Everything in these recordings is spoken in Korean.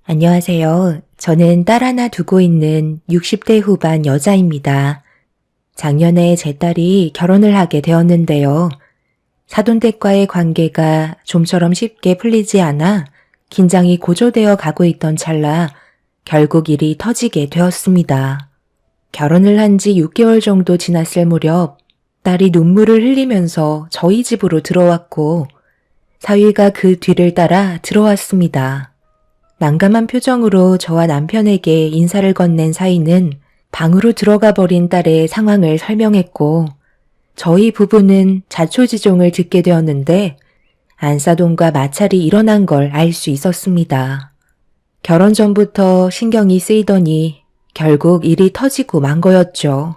안녕하세요. 저는 딸 하나 두고 있는 60대 후반 여자입니다. 작년에 제 딸이 결혼을 하게 되었는데요. 사돈댁과의 관계가 좀처럼 쉽게 풀리지 않아 긴장이 고조되어 가고 있던 찰나 결국 일이 터지게 되었습니다. 결혼을 한 지 6개월 정도 지났을 무렵 딸이 눈물을 흘리면서 저희 집으로 들어왔고 사위가 그 뒤를 따라 들어왔습니다. 난감한 표정으로 저와 남편에게 인사를 건넨 사위는 방으로 들어가 버린 딸의 상황을 설명했고 저희 부부는 자초지종을 듣게 되었는데 안사돈과 마찰이 일어난 걸 알 수 있었습니다. 결혼 전부터 신경이 쓰이더니 결국 일이 터지고 만 거였죠.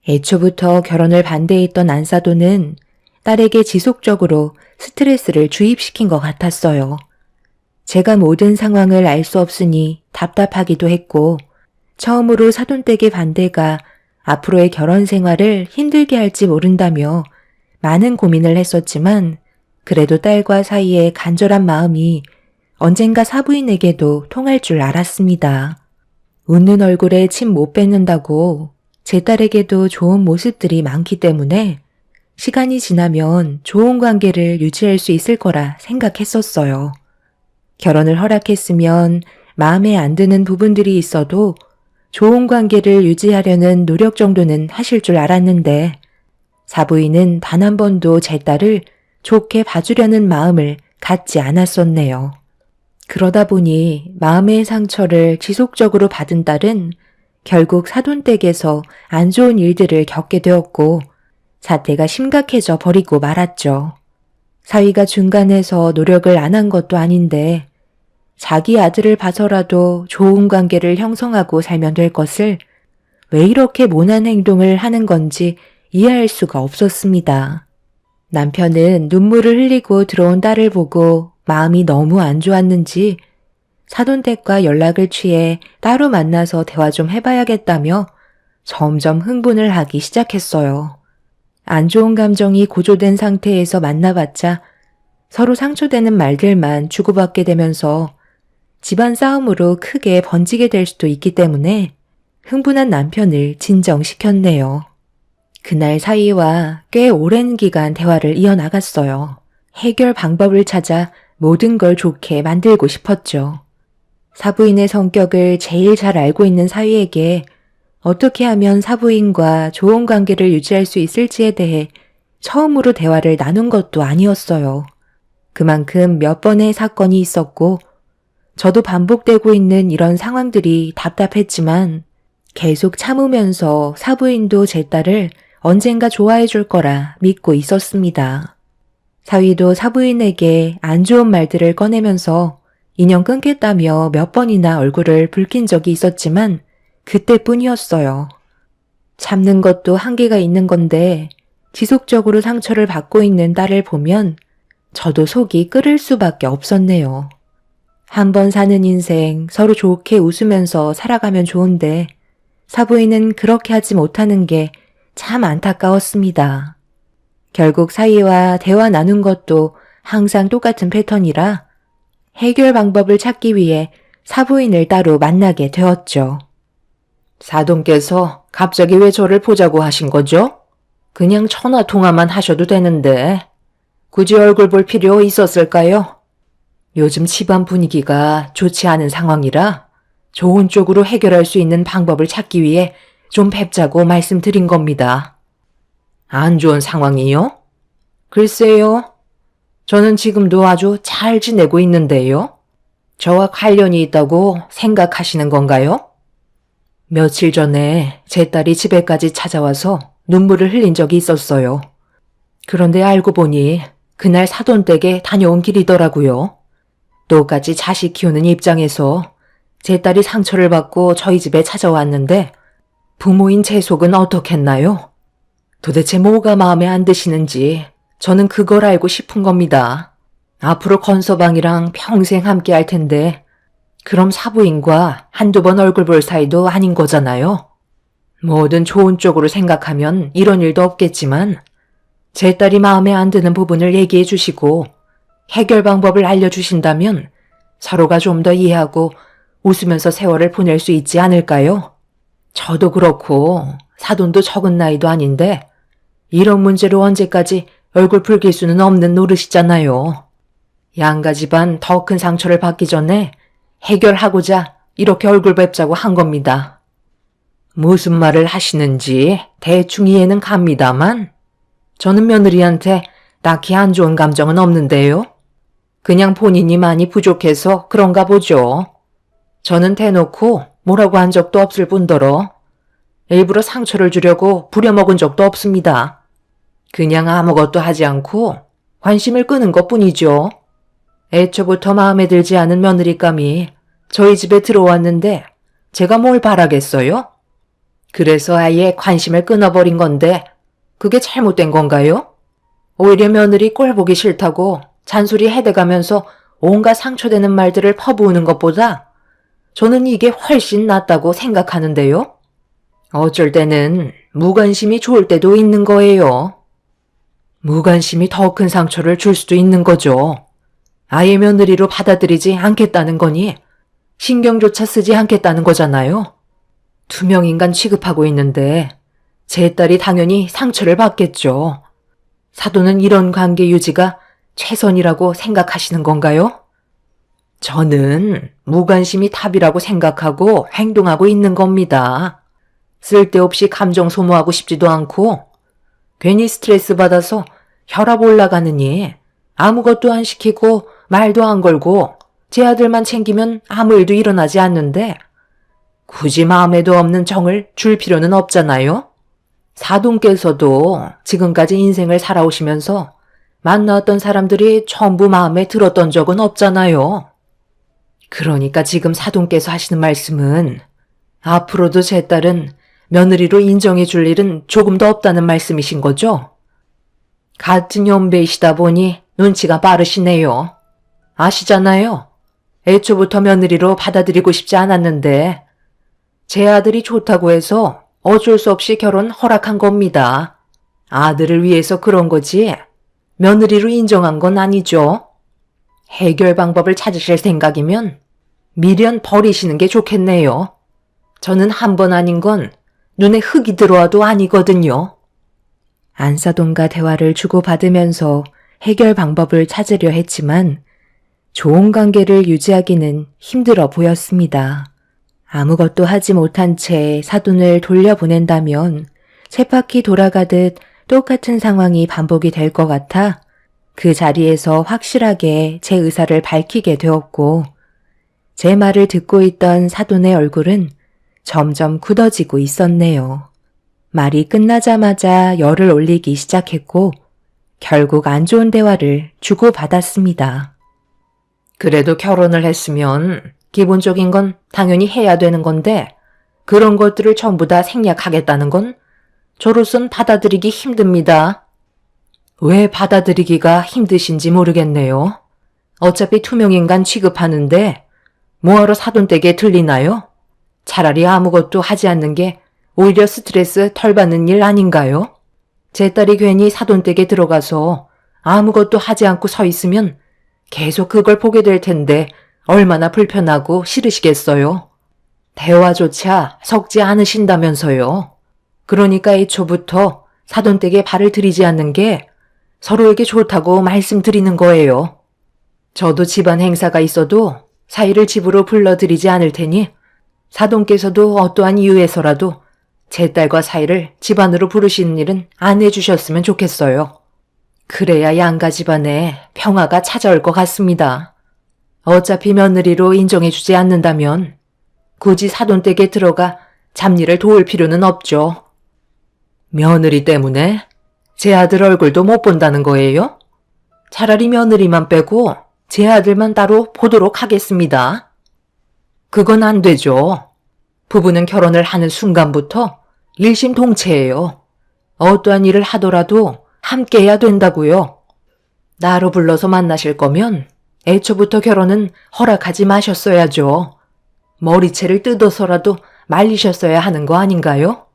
애초부터 결혼을 반대했던 안사돈은 딸에게 지속적으로 스트레스를 주입시킨 것 같았어요. 제가 모든 상황을 알 수 없으니 답답하기도 했고 처음으로 사돈댁의 반대가 앞으로의 결혼 생활을 힘들게 할지 모른다며 많은 고민을 했었지만 그래도 딸과 사이의 간절한 마음이 언젠가 사부인에게도 통할 줄 알았습니다. 웃는 얼굴에 침 못 뱉는다고 제 딸에게도 좋은 모습들이 많기 때문에 시간이 지나면 좋은 관계를 유지할 수 있을 거라 생각했었어요. 결혼을 허락했으면 마음에 안 드는 부분들이 있어도 좋은 관계를 유지하려는 노력 정도는 하실 줄 알았는데 사부인은 단 한 번도 제 딸을 좋게 봐주려는 마음을 갖지 않았었네요. 그러다 보니 마음의 상처를 지속적으로 받은 딸은 결국 사돈댁에서 안 좋은 일들을 겪게 되었고 사태가 심각해져 버리고 말았죠. 사위가 중간에서 노력을 안 한 것도 아닌데 자기 아들을 봐서라도 좋은 관계를 형성하고 살면 될 것을 왜 이렇게 모난 행동을 하는 건지 이해할 수가 없었습니다. 남편은 눈물을 흘리고 들어온 딸을 보고 마음이 너무 안 좋았는지 사돈댁과 연락을 취해 따로 만나서 대화 좀 해봐야겠다며 점점 흥분을 하기 시작했어요. 안 좋은 감정이 고조된 상태에서 만나봤자 서로 상처되는 말들만 주고받게 되면서 집안 싸움으로 크게 번지게 될 수도 있기 때문에 흥분한 남편을 진정시켰네요. 그날 사위와 꽤 오랜 기간 대화를 이어나갔어요. 해결 방법을 찾아 모든 걸 좋게 만들고 싶었죠. 사부인의 성격을 제일 잘 알고 있는 사위에게 어떻게 하면 사부인과 좋은 관계를 유지할 수 있을지에 대해 처음으로 대화를 나눈 것도 아니었어요. 그만큼 몇 번의 사건이 있었고 저도 반복되고 있는 이런 상황들이 답답했지만 계속 참으면서 사부인도 제 딸을 언젠가 좋아해 줄 거라 믿고 있었습니다. 사위도 사부인에게 안 좋은 말들을 꺼내면서 인연 끊겠다며 몇 번이나 얼굴을 붉힌 적이 있었지만 그때뿐이었어요. 참는 것도 한계가 있는 건데 지속적으로 상처를 받고 있는 딸을 보면 저도 속이 끓을 수밖에 없었네요. 한 번 사는 인생 서로 좋게 웃으면서 살아가면 좋은데 사부인은 그렇게 하지 못하는 게 참 안타까웠습니다. 결국 사위와 대화 나눈 것도 항상 똑같은 패턴이라 해결 방법을 찾기 위해 사부인을 따로 만나게 되었죠. 사돈께서 갑자기 왜 저를 보자고 하신 거죠? 그냥 전화 통화만 하셔도 되는데 굳이 얼굴 볼 필요 있었을까요? 요즘 집안 분위기가 좋지 않은 상황이라 좋은 쪽으로 해결할 수 있는 방법을 찾기 위해 좀 뵙자고 말씀드린 겁니다. 안 좋은 상황이요? 글쎄요. 저는 지금도 아주 잘 지내고 있는데요. 저와 관련이 있다고 생각하시는 건가요? 며칠 전에 제 딸이 집에까지 찾아와서 눈물을 흘린 적이 있었어요. 그런데 알고 보니 그날 사돈댁에 다녀온 길이더라고요. 똑같이 자식 키우는 입장에서 제 딸이 상처를 받고 저희 집에 찾아왔는데 부모인 제 속은 어떻겠나요? 도대체 뭐가 마음에 안 드시는지 저는 그걸 알고 싶은 겁니다. 앞으로 건서방이랑 평생 함께 할 텐데 그럼 사부인과 한두 번 얼굴 볼 사이도 아닌 거잖아요. 뭐든 좋은 쪽으로 생각하면 이런 일도 없겠지만 제 딸이 마음에 안 드는 부분을 얘기해 주시고 해결 방법을 알려주신다면 서로가 좀 더 이해하고 웃으면서 세월을 보낼 수 있지 않을까요? 저도 그렇고 사돈도 적은 나이도 아닌데 이런 문제로 언제까지 얼굴 붉힐 수는 없는 노릇이잖아요. 양가 집안 더 큰 상처를 받기 전에 해결하고자 이렇게 얼굴 뵙자고 한 겁니다. 무슨 말을 하시는지 대충 이해는 갑니다만 저는 며느리한테 딱히 안 좋은 감정은 없는데요. 그냥 본인이 많이 부족해서 그런가 보죠. 저는 대놓고 뭐라고 한 적도 없을 뿐더러 일부러 상처를 주려고 부려먹은 적도 없습니다. 그냥 아무것도 하지 않고 관심을 끄는 것뿐이죠. 애초부터 마음에 들지 않은 며느리감이 저희 집에 들어왔는데 제가 뭘 바라겠어요? 그래서 아예 관심을 끊어버린 건데 그게 잘못된 건가요? 오히려 며느리 꼴 보기 싫다고 잔소리 해대가면서 온갖 상처되는 말들을 퍼부으는 것보다 저는 이게 훨씬 낫다고 생각하는데요. 어쩔 때는 무관심이 좋을 때도 있는 거예요. 무관심이 더 큰 상처를 줄 수도 있는 거죠. 아예 며느리로 받아들이지 않겠다는 거니 신경조차 쓰지 않겠다는 거잖아요. 투명인간 취급하고 있는데 제 딸이 당연히 상처를 받겠죠. 사돈은 이런 관계 유지가 최선이라고 생각하시는 건가요? 저는 무관심이 답이라고 생각하고 행동하고 있는 겁니다. 쓸데없이 감정 소모하고 싶지도 않고 괜히 스트레스 받아서 혈압 올라가느니 아무것도 안 시키고 말도 안 걸고 제 아들만 챙기면 아무 일도 일어나지 않는데 굳이 마음에도 없는 정을 줄 필요는 없잖아요. 사돈께서도 지금까지 인생을 살아오시면서 만나왔던 사람들이 전부 마음에 들었던 적은 없잖아요. 그러니까 지금 사돈께서 하시는 말씀은 앞으로도 제 딸은 며느리로 인정해 줄 일은 조금 더 없다는 말씀이신 거죠? 같은 연배이시다 보니 눈치가 빠르시네요. 아시잖아요. 애초부터 며느리로 받아들이고 싶지 않았는데 제 아들이 좋다고 해서 어쩔 수 없이 결혼 허락한 겁니다. 아들을 위해서 그런 거지 며느리로 인정한 건 아니죠. 해결 방법을 찾으실 생각이면 미련 버리시는 게 좋겠네요. 저는 한 번 아닌 건 눈에 흙이 들어와도 아니거든요. 안사돈과 대화를 주고받으면서 해결 방법을 찾으려 했지만 좋은 관계를 유지하기는 힘들어 보였습니다. 아무것도 하지 못한 채 사돈을 돌려보낸다면 쳇바퀴 돌아가듯 똑같은 상황이 반복이 될 것 같아 그 자리에서 확실하게 제 의사를 밝히게 되었고 제 말을 듣고 있던 사돈의 얼굴은 점점 굳어지고 있었네요. 말이 끝나자마자 열을 올리기 시작했고 결국 안 좋은 대화를 주고받았습니다. 그래도 결혼을 했으면 기본적인 건 당연히 해야 되는 건데 그런 것들을 전부 다 생략하겠다는 건 저로선 받아들이기 힘듭니다. 왜 받아들이기가 힘드신지 모르겠네요. 어차피 투명인간 취급하는데 뭐하러 사돈댁에 들리나요? 차라리 아무것도 하지 않는 게 오히려 스트레스 덜 받는 일 아닌가요? 제 딸이 괜히 사돈댁에 들어가서 아무것도 하지 않고 서 있으면 계속 그걸 보게 될 텐데 얼마나 불편하고 싫으시겠어요. 대화조차 섞지 않으신다면서요. 그러니까 애초부터 사돈댁에 발을 들이지 않는 게 서로에게 좋다고 말씀드리는 거예요. 저도 집안 행사가 있어도 사이를 집으로 불러드리지 않을 테니 사돈께서도 어떠한 이유에서라도 제 딸과 사이를 집안으로 부르시는 일은 안 해주셨으면 좋겠어요. 그래야 양가 집안에 평화가 찾아올 것 같습니다. 어차피 며느리로 인정해주지 않는다면 굳이 사돈댁에 들어가 잡일을 도울 필요는 없죠. 며느리 때문에 제 아들 얼굴도 못 본다는 거예요? 차라리 며느리만 빼고 제 아들만 따로 보도록 하겠습니다. 그건 안 되죠. 부부는 결혼을 하는 순간부터 일심동체예요. 어떠한 일을 하더라도 함께 해야 된다고요. 나로 불러서 만나실 거면 애초부터 결혼은 허락하지 마셨어야죠. 머리채를 뜯어서라도 말리셨어야 하는 거 아닌가요?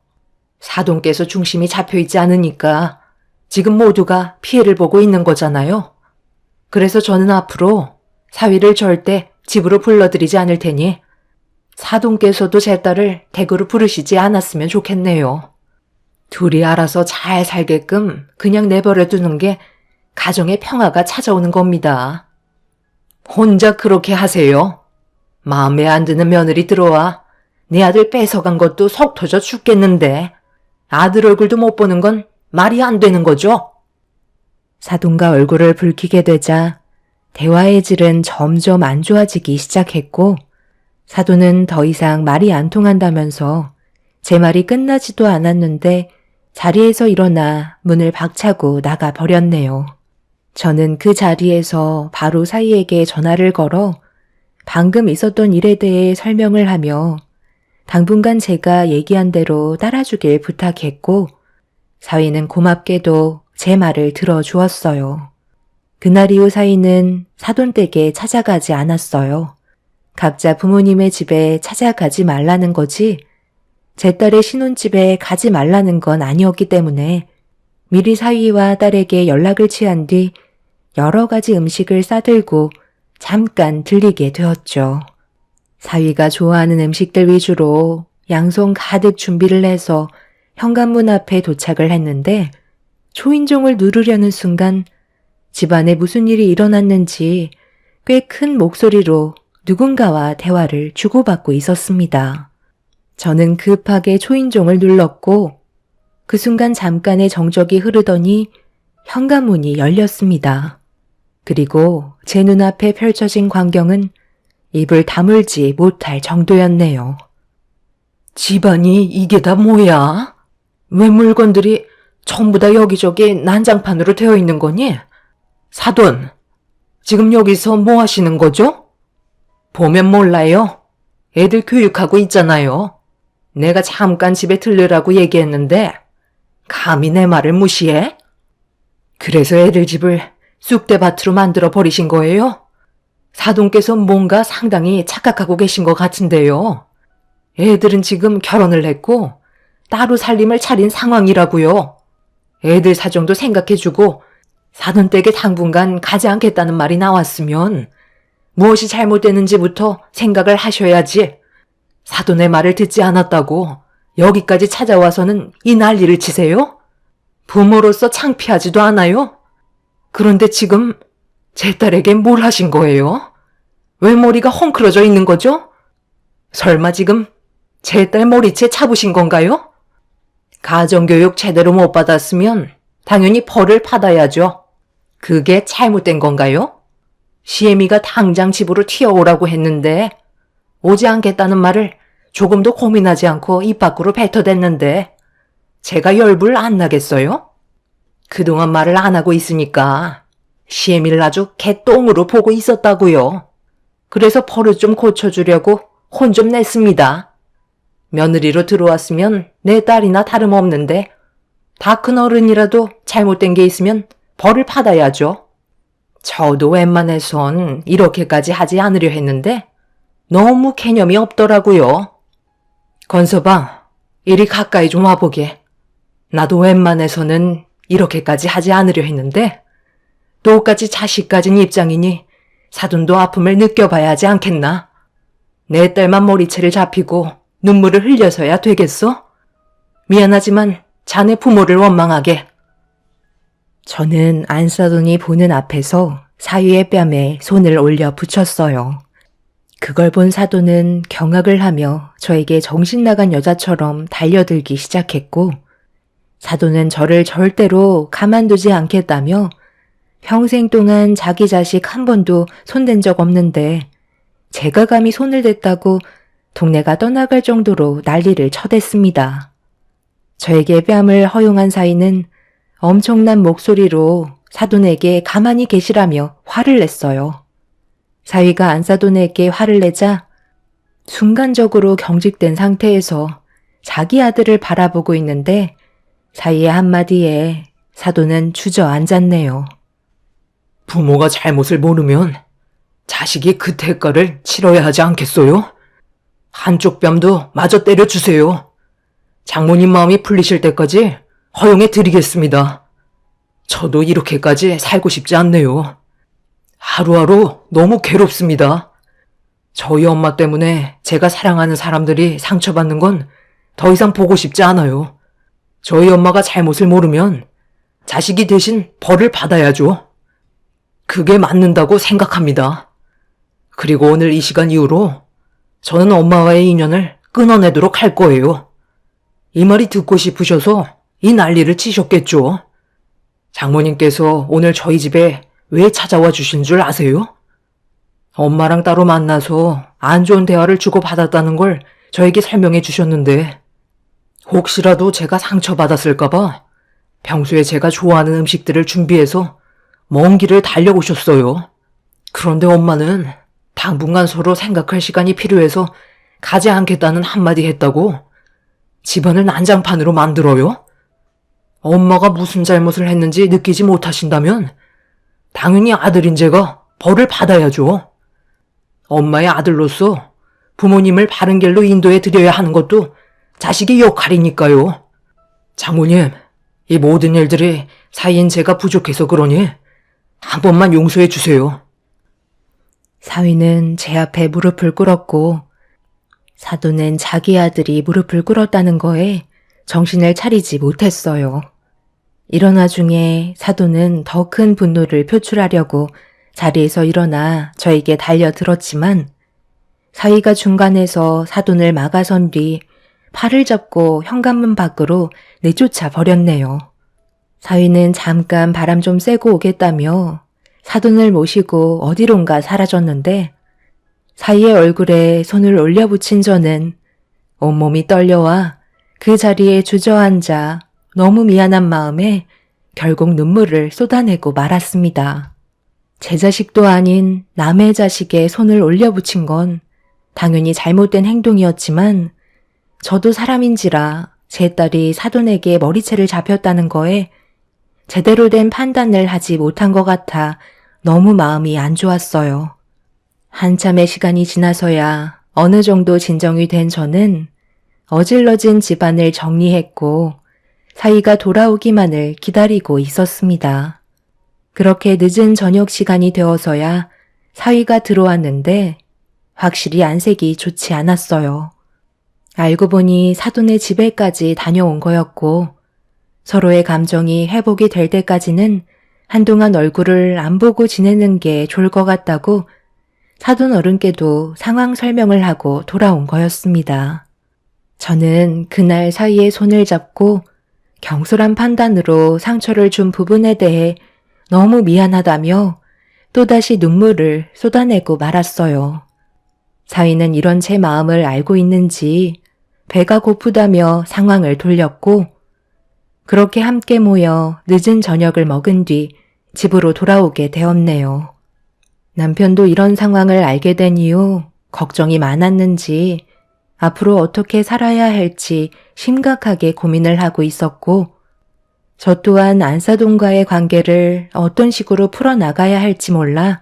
사돈께서 중심이 잡혀있지 않으니까 지금 모두가 피해를 보고 있는 거잖아요. 그래서 저는 앞으로 사위를 절대 집으로 불러들이지 않을 테니 사돈께서도 제 딸을 댁으로 부르시지 않았으면 좋겠네요. 둘이 알아서 잘 살게끔 그냥 내버려 두는 게 가정의 평화가 찾아오는 겁니다. 혼자 그렇게 하세요. 마음에 안 드는 며느리 들어와 내 아들 뺏어간 것도 속 터져 죽겠는데 아들 얼굴도 못 보는 건 말이 안 되는 거죠? 사돈과 얼굴을 붉히게 되자 대화의 질은 점점 안 좋아지기 시작했고 사돈은 더 이상 말이 안 통한다면서 제 말이 끝나지도 않았는데 자리에서 일어나 문을 박차고 나가 버렸네요. 저는 그 자리에서 바로 사위에게 전화를 걸어 방금 있었던 일에 대해 설명을 하며 당분간 제가 얘기한 대로 따라주길 부탁했고 사위는 고맙게도 제 말을 들어주었어요. 그날 이후 사위는 사돈댁에 찾아가지 않았어요. 각자 부모님의 집에 찾아가지 말라는 거지 제 딸의 신혼집에 가지 말라는 건 아니었기 때문에 미리 사위와 딸에게 연락을 취한 뒤 여러 가지 음식을 싸들고 잠깐 들리게 되었죠. 사위가 좋아하는 음식들 위주로 양손 가득 준비를 해서 현관문 앞에 도착을 했는데 초인종을 누르려는 순간 집안에 무슨 일이 일어났는지 꽤 큰 목소리로 누군가와 대화를 주고받고 있었습니다. 저는 급하게 초인종을 눌렀고 그 순간 잠깐의 정적이 흐르더니 현관문이 열렸습니다. 그리고 제 눈앞에 펼쳐진 광경은 입을 다물지 못할 정도였네요. 집안이 이게 다 뭐야? 왜 물건들이 전부 다 여기저기 난장판으로 되어 있는 거니? 사돈, 지금 여기서 뭐 하시는 거죠? 보면 몰라요. 애들 교육하고 있잖아요. 내가 잠깐 집에 들르라고 얘기했는데 감히 내 말을 무시해? 그래서 애들 집을 쑥대밭으로 만들어 버리신 거예요? 사돈께서 뭔가 상당히 착각하고 계신 것 같은데요. 애들은 지금 결혼을 했고 따로 살림을 차린 상황이라고요. 애들 사정도 생각해주고 사돈댁에 당분간 가지 않겠다는 말이 나왔으면 무엇이 잘못됐는지부터 생각을 하셔야지. 사돈의 말을 듣지 않았다고 여기까지 찾아와서는 이 난리를 치세요? 부모로서 창피하지도 않아요? 그런데 지금 제 딸에게 뭘 하신 거예요? 왜 머리가 헝클어져 있는 거죠? 설마 지금 제 딸 머리채 잡으신 건가요? 가정교육 제대로 못 받았으면 당연히 벌을 받아야죠. 그게 잘못된 건가요? 시애미가 당장 집으로 튀어오라고 했는데 오지 않겠다는 말을 조금도 고민하지 않고 입 밖으로 뱉어댔는데 제가 열불 안 나겠어요? 그동안 말을 안 하고 있으니까 시애미를 아주 개똥으로 보고 있었다고요. 그래서 버릇 좀 고쳐주려고 혼 좀 냈습니다. 며느리로 들어왔으면 내 딸이나 다름없는데 다 큰 어른이라도 잘못된 게 있으면 벌을 받아야죠. 저도 웬만해선 이렇게까지 하지 않으려 했는데 너무 개념이 없더라고요. 건서방, 이리 가까이 좀 와보게. 나도 웬만해서는 이렇게까지 하지 않으려 했는데 똑같이 자식 가진 입장이니 사돈도 아픔을 느껴봐야 하지 않겠나? 내 딸만 머리채를 잡히고 눈물을 흘려서야 되겠어? 미안하지만 자네 부모를 원망하게. 저는 안사돈이 보는 앞에서 사위의 뺨에 손을 올려 붙였어요. 그걸 본 사돈은 경악을 하며 저에게 정신 나간 여자처럼 달려들기 시작했고 사돈은 저를 절대로 가만두지 않겠다며 평생 동안 자기 자식 한 번도 손댄 적 없는데 제가 감히 손을 댔다고 동네가 떠나갈 정도로 난리를 쳐댔습니다. 저에게 뺨을 허용한 사위는 엄청난 목소리로 사돈에게 가만히 계시라며 화를 냈어요. 사위가 안사돈에게 화를 내자 순간적으로 경직된 상태에서 자기 아들을 바라보고 있는데 사위의 한마디에 사돈은 주저앉았네요. 부모가 잘못을 모르면 자식이 그 대가를 치러야 하지 않겠어요? 한쪽 뺨도 마저 때려주세요. 장모님 마음이 풀리실 때까지 허용해 드리겠습니다. 저도 이렇게까지 살고 싶지 않네요. 하루하루 너무 괴롭습니다. 저희 엄마 때문에 제가 사랑하는 사람들이 상처받는 건 더 이상 보고 싶지 않아요. 저희 엄마가 잘못을 모르면 자식이 대신 벌을 받아야죠. 그게 맞는다고 생각합니다. 그리고 오늘 이 시간 이후로 저는 엄마와의 인연을 끊어내도록 할 거예요. 이 말이 듣고 싶으셔서 이 난리를 치셨겠죠. 장모님께서 오늘 저희 집에 왜 찾아와 주신 줄 아세요? 엄마랑 따로 만나서 안 좋은 대화를 주고받았다는 걸 저에게 설명해 주셨는데 혹시라도 제가 상처받았을까봐 평소에 제가 좋아하는 음식들을 준비해서 먼 길을 달려오셨어요. 그런데 엄마는 당분간 서로 생각할 시간이 필요해서 가지 않겠다는 한마디 했다고 집안을 난장판으로 만들어요? 엄마가 무슨 잘못을 했는지 느끼지 못하신다면 당연히 아들인 제가 벌을 받아야죠. 엄마의 아들로서 부모님을 바른 길로 인도해 드려야 하는 것도 자식의 역할이니까요. 장모님, 이 모든 일들이 사이인 제가 부족해서 그러니 한 번만 용서해 주세요. 사위는 제 앞에 무릎을 꿇었고 사돈은 자기 아들이 무릎을 꿇었다는 거에 정신을 차리지 못했어요. 이런 와중에 사돈은 더 큰 분노를 표출하려고 자리에서 일어나 저에게 달려들었지만 사위가 중간에서 사돈을 막아선 뒤 팔을 잡고 현관문 밖으로 내쫓아 버렸네요. 사위는 잠깐 바람 좀 쐬고 오겠다며 사돈을 모시고 어디론가 사라졌는데 사위의 얼굴에 손을 올려붙인 저는 온몸이 떨려와 그 자리에 주저앉아 너무 미안한 마음에 결국 눈물을 쏟아내고 말았습니다. 제 자식도 아닌 남의 자식에 손을 올려붙인 건 당연히 잘못된 행동이었지만 저도 사람인지라 제 딸이 사돈에게 머리채를 잡혔다는 거에 제대로 된 판단을 하지 못한 것 같아 너무 마음이 안 좋았어요. 한참의 시간이 지나서야 어느 정도 진정이 된 저는 어질러진 집안을 정리했고 사위가 돌아오기만을 기다리고 있었습니다. 그렇게 늦은 저녁 시간이 되어서야 사위가 들어왔는데 확실히 안색이 좋지 않았어요. 알고 보니 사돈의 집에까지 다녀온 거였고 서로의 감정이 회복이 될 때까지는 한동안 얼굴을 안 보고 지내는 게 좋을 것 같다고 사돈 어른께도 상황 설명을 하고 돌아온 거였습니다. 저는 그날 사위의 손을 잡고 경솔한 판단으로 상처를 준 부분에 대해 너무 미안하다며 또다시 눈물을 쏟아내고 말았어요. 사위는 이런 제 마음을 알고 있는지 배가 고프다며 상황을 돌렸고 그렇게 함께 모여 늦은 저녁을 먹은 뒤 집으로 돌아오게 되었네요. 남편도 이런 상황을 알게 된 이후 걱정이 많았는지 앞으로 어떻게 살아야 할지 심각하게 고민을 하고 있었고 저 또한 안사돈과의 관계를 어떤 식으로 풀어나가야 할지 몰라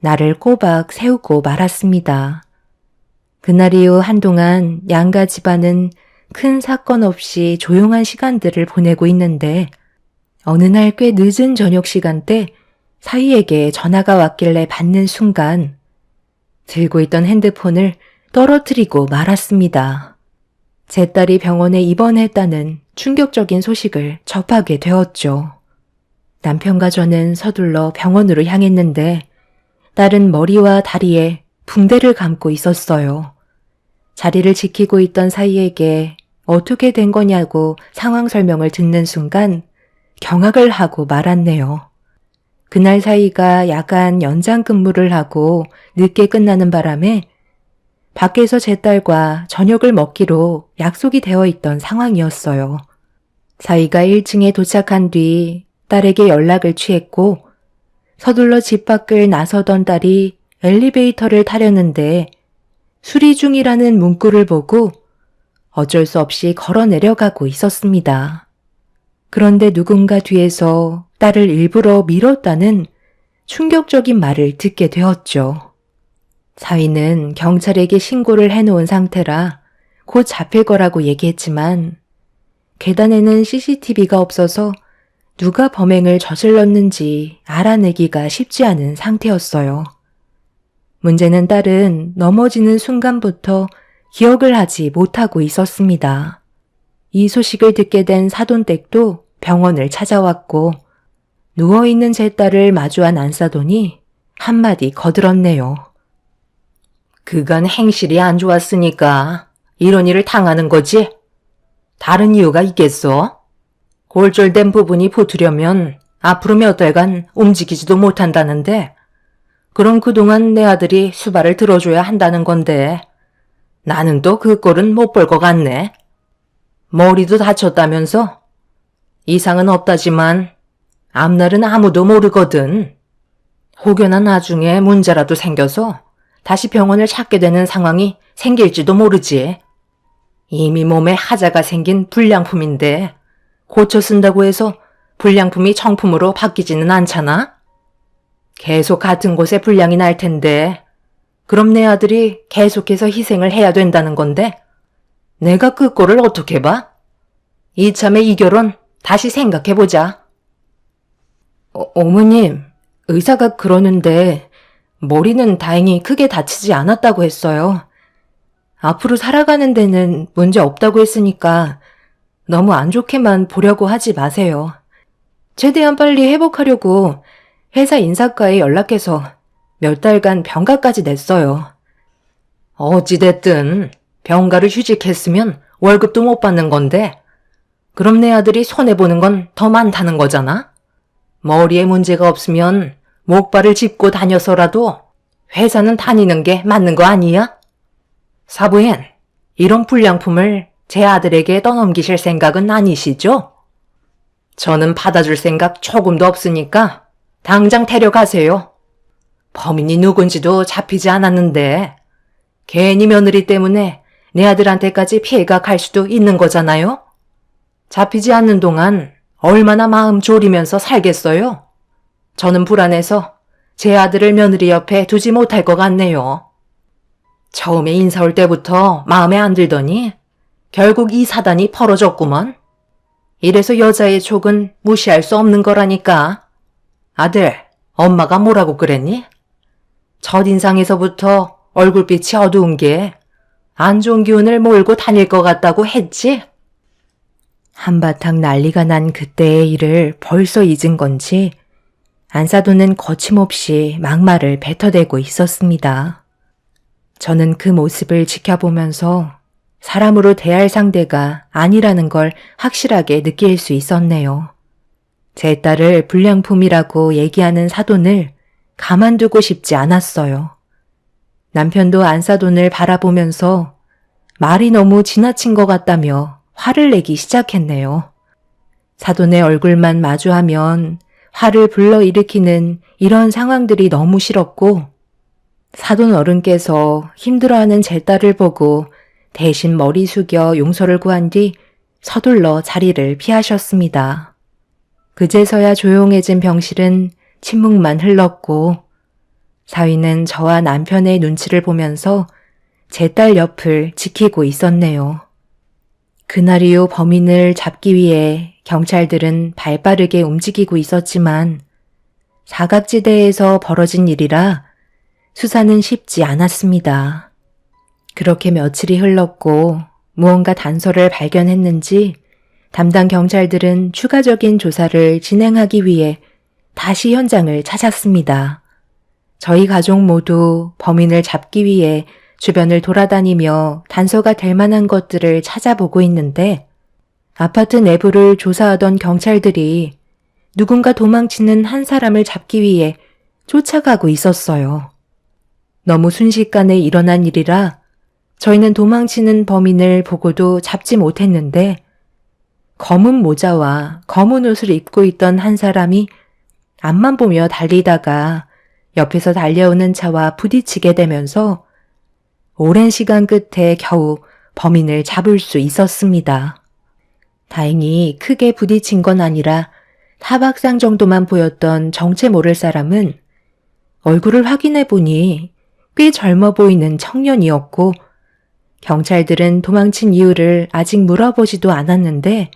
나를 꼬박 세우고 말았습니다. 그날 이후 한동안 양가 집안은 큰 사건 없이 조용한 시간들을 보내고 있는데 어느 날 꽤 늦은 저녁 시간대 사위에게 전화가 왔길래 받는 순간 들고 있던 핸드폰을 떨어뜨리고 말았습니다. 제 딸이 병원에 입원했다는 충격적인 소식을 접하게 되었죠. 남편과 저는 서둘러 병원으로 향했는데 딸은 머리와 다리에 붕대를 감고 있었어요. 자리를 지키고 있던 사위에게 어떻게 된 거냐고 상황 설명을 듣는 순간 경악을 하고 말았네요. 그날 사위가 야간 연장 근무를 하고 늦게 끝나는 바람에 밖에서 제 딸과 저녁을 먹기로 약속이 되어 있던 상황이었어요. 사위가 1층에 도착한 뒤 딸에게 연락을 취했고 서둘러 집 밖을 나서던 딸이 엘리베이터를 타려는데 수리 중이라는 문구를 보고 어쩔 수 없이 걸어 내려가고 있었습니다. 그런데 누군가 뒤에서 딸을 일부러 밀었다는 충격적인 말을 듣게 되었죠. 사위는 경찰에게 신고를 해놓은 상태라 곧 잡힐 거라고 얘기했지만 계단에는 CCTV가 없어서 누가 범행을 저질렀는지 알아내기가 쉽지 않은 상태였어요. 문제는 딸은 넘어지는 순간부터 기억을 하지 못하고 있었습니다. 이 소식을 듣게 된 사돈댁도 병원을 찾아왔고 누워있는 제 딸을 마주한 안사돈이 한마디 거들었네요. 그간 행실이 안 좋았으니까 이런 일을 당하는 거지? 다른 이유가 있겠어? 골절된 부분이 붙으려면 앞으로 몇 달간 움직이지도 못한다는데 그럼 그동안 내 아들이 수발을 들어줘야 한다는 건데 나는 또 그 꼴은 못 볼 것 같네. 머리도 다쳤다면서? 이상은 없다지만 앞날은 아무도 모르거든. 혹여나 나중에 문제라도 생겨서 다시 병원을 찾게 되는 상황이 생길지도 모르지. 이미 몸에 하자가 생긴 불량품인데 고쳐 쓴다고 해서 불량품이 정품으로 바뀌지는 않잖아? 계속 같은 곳에 불량이 날 텐데 그럼 내 아들이 계속해서 희생을 해야 된다는 건데 내가 그 꼴을 어떻게 봐? 이참에 이 결혼 다시 생각해보자. 어머님, 의사가 그러는데 머리는 다행히 크게 다치지 않았다고 했어요. 앞으로 살아가는 데는 문제 없다고 했으니까 너무 안 좋게만 보려고 하지 마세요. 최대한 빨리 회복하려고 회사 인사과에 연락해서 몇 달간 병가까지 냈어요. 어찌됐든 병가를 휴직했으면 월급도 못 받는 건데 그럼 내 아들이 손해보는 건 더 많다는 거잖아? 머리에 문제가 없으면 목발을 짚고 다녀서라도 회사는 다니는 게 맞는 거 아니야? 사부인, 이런 불량품을 제 아들에게 떠넘기실 생각은 아니시죠? 저는 받아줄 생각 조금도 없으니까 당장 데려가세요. 범인이 누군지도 잡히지 않았는데 괜히 며느리 때문에 내 아들한테까지 피해가 갈 수도 있는 거잖아요? 잡히지 않는 동안 얼마나 마음 졸이면서 살겠어요? 저는 불안해서 제 아들을 며느리 옆에 두지 못할 것 같네요. 처음에 인사 올 때부터 마음에 안 들더니 결국 이 사단이 벌어졌구먼. 이래서 여자의 촉은 무시할 수 없는 거라니까. 아들, 엄마가 뭐라고 그랬니? 첫인상에서부터 얼굴빛이 어두운 게 안 좋은 기운을 몰고 다닐 것 같다고 했지? 한바탕 난리가 난 그때의 일을 벌써 잊은 건지 안사돈은 거침없이 막말을 뱉어대고 있었습니다. 저는 그 모습을 지켜보면서 사람으로 대할 상대가 아니라는 걸 확실하게 느낄 수 있었네요. 제 딸을 불량품이라고 얘기하는 사돈을 가만두고 싶지 않았어요. 남편도 안사돈을 바라보면서 말이 너무 지나친 것 같다며 화를 내기 시작했네요. 사돈의 얼굴만 마주하면 화를 불러일으키는 이런 상황들이 너무 싫었고 사돈 어른께서 힘들어하는 제 딸을 보고 대신 머리 숙여 용서를 구한 뒤 서둘러 자리를 피하셨습니다. 그제서야 조용해진 병실은 침묵만 흘렀고 사위는 저와 남편의 눈치를 보면서 제 딸 옆을 지키고 있었네요. 그날 이후 범인을 잡기 위해 경찰들은 발빠르게 움직이고 있었지만 사각지대에서 벌어진 일이라 수사는 쉽지 않았습니다. 그렇게 며칠이 흘렀고 무언가 단서를 발견했는지 담당 경찰들은 추가적인 조사를 진행하기 위해 다시 현장을 찾았습니다. 저희 가족 모두 범인을 잡기 위해 주변을 돌아다니며 단서가 될 만한 것들을 찾아보고 있는데 아파트 내부를 조사하던 경찰들이 누군가 도망치는 한 사람을 잡기 위해 쫓아가고 있었어요. 너무 순식간에 일어난 일이라 저희는 도망치는 범인을 보고도 잡지 못했는데 검은 모자와 검은 옷을 입고 있던 한 사람이 앞만 보며 달리다가 옆에서 달려오는 차와 부딪히게 되면서 오랜 시간 끝에 겨우 범인을 잡을 수 있었습니다. 다행히 크게 부딪힌 건 아니라 타박상 정도만 보였던 정체 모를 사람은 얼굴을 확인해 보니 꽤 젊어 보이는 청년이었고 경찰들은 도망친 이유를 아직 물어보지도 않았는데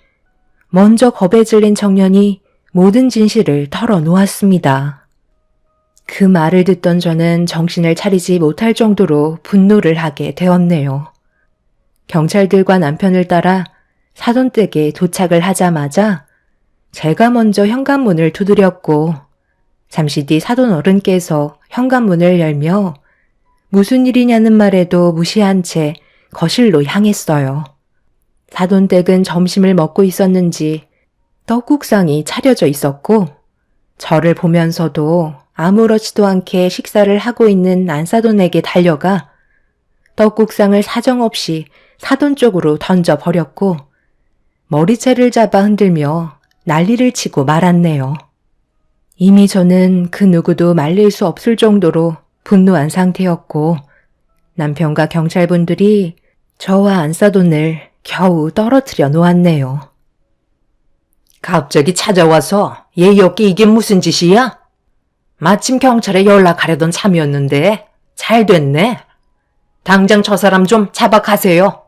먼저 겁에 질린 청년이 모든 진실을 털어놓았습니다. 그 말을 듣던 저는 정신을 차리지 못할 정도로 분노를 하게 되었네요. 경찰들과 남편을 따라 사돈댁에 도착을 하자마자 제가 먼저 현관문을 두드렸고 잠시 뒤 사돈 어른께서 현관문을 열며 무슨 일이냐는 말에도 무시한 채 거실로 향했어요. 사돈댁은 점심을 먹고 있었는지 떡국상이 차려져 있었고 저를 보면서도 아무렇지도 않게 식사를 하고 있는 안사돈에게 달려가 떡국상을 사정없이 사돈 쪽으로 던져버렸고 머리채를 잡아 흔들며 난리를 치고 말았네요. 이미 저는 그 누구도 말릴 수 없을 정도로 분노한 상태였고 남편과 경찰분들이 저와 안사돈을 겨우 떨어뜨려 놓았네요. 갑자기 찾아와서 예의 없게 이게 무슨 짓이야? 마침 경찰에 연락하려던 참이었는데 잘 됐네. 당장 저 사람 좀 잡아가세요.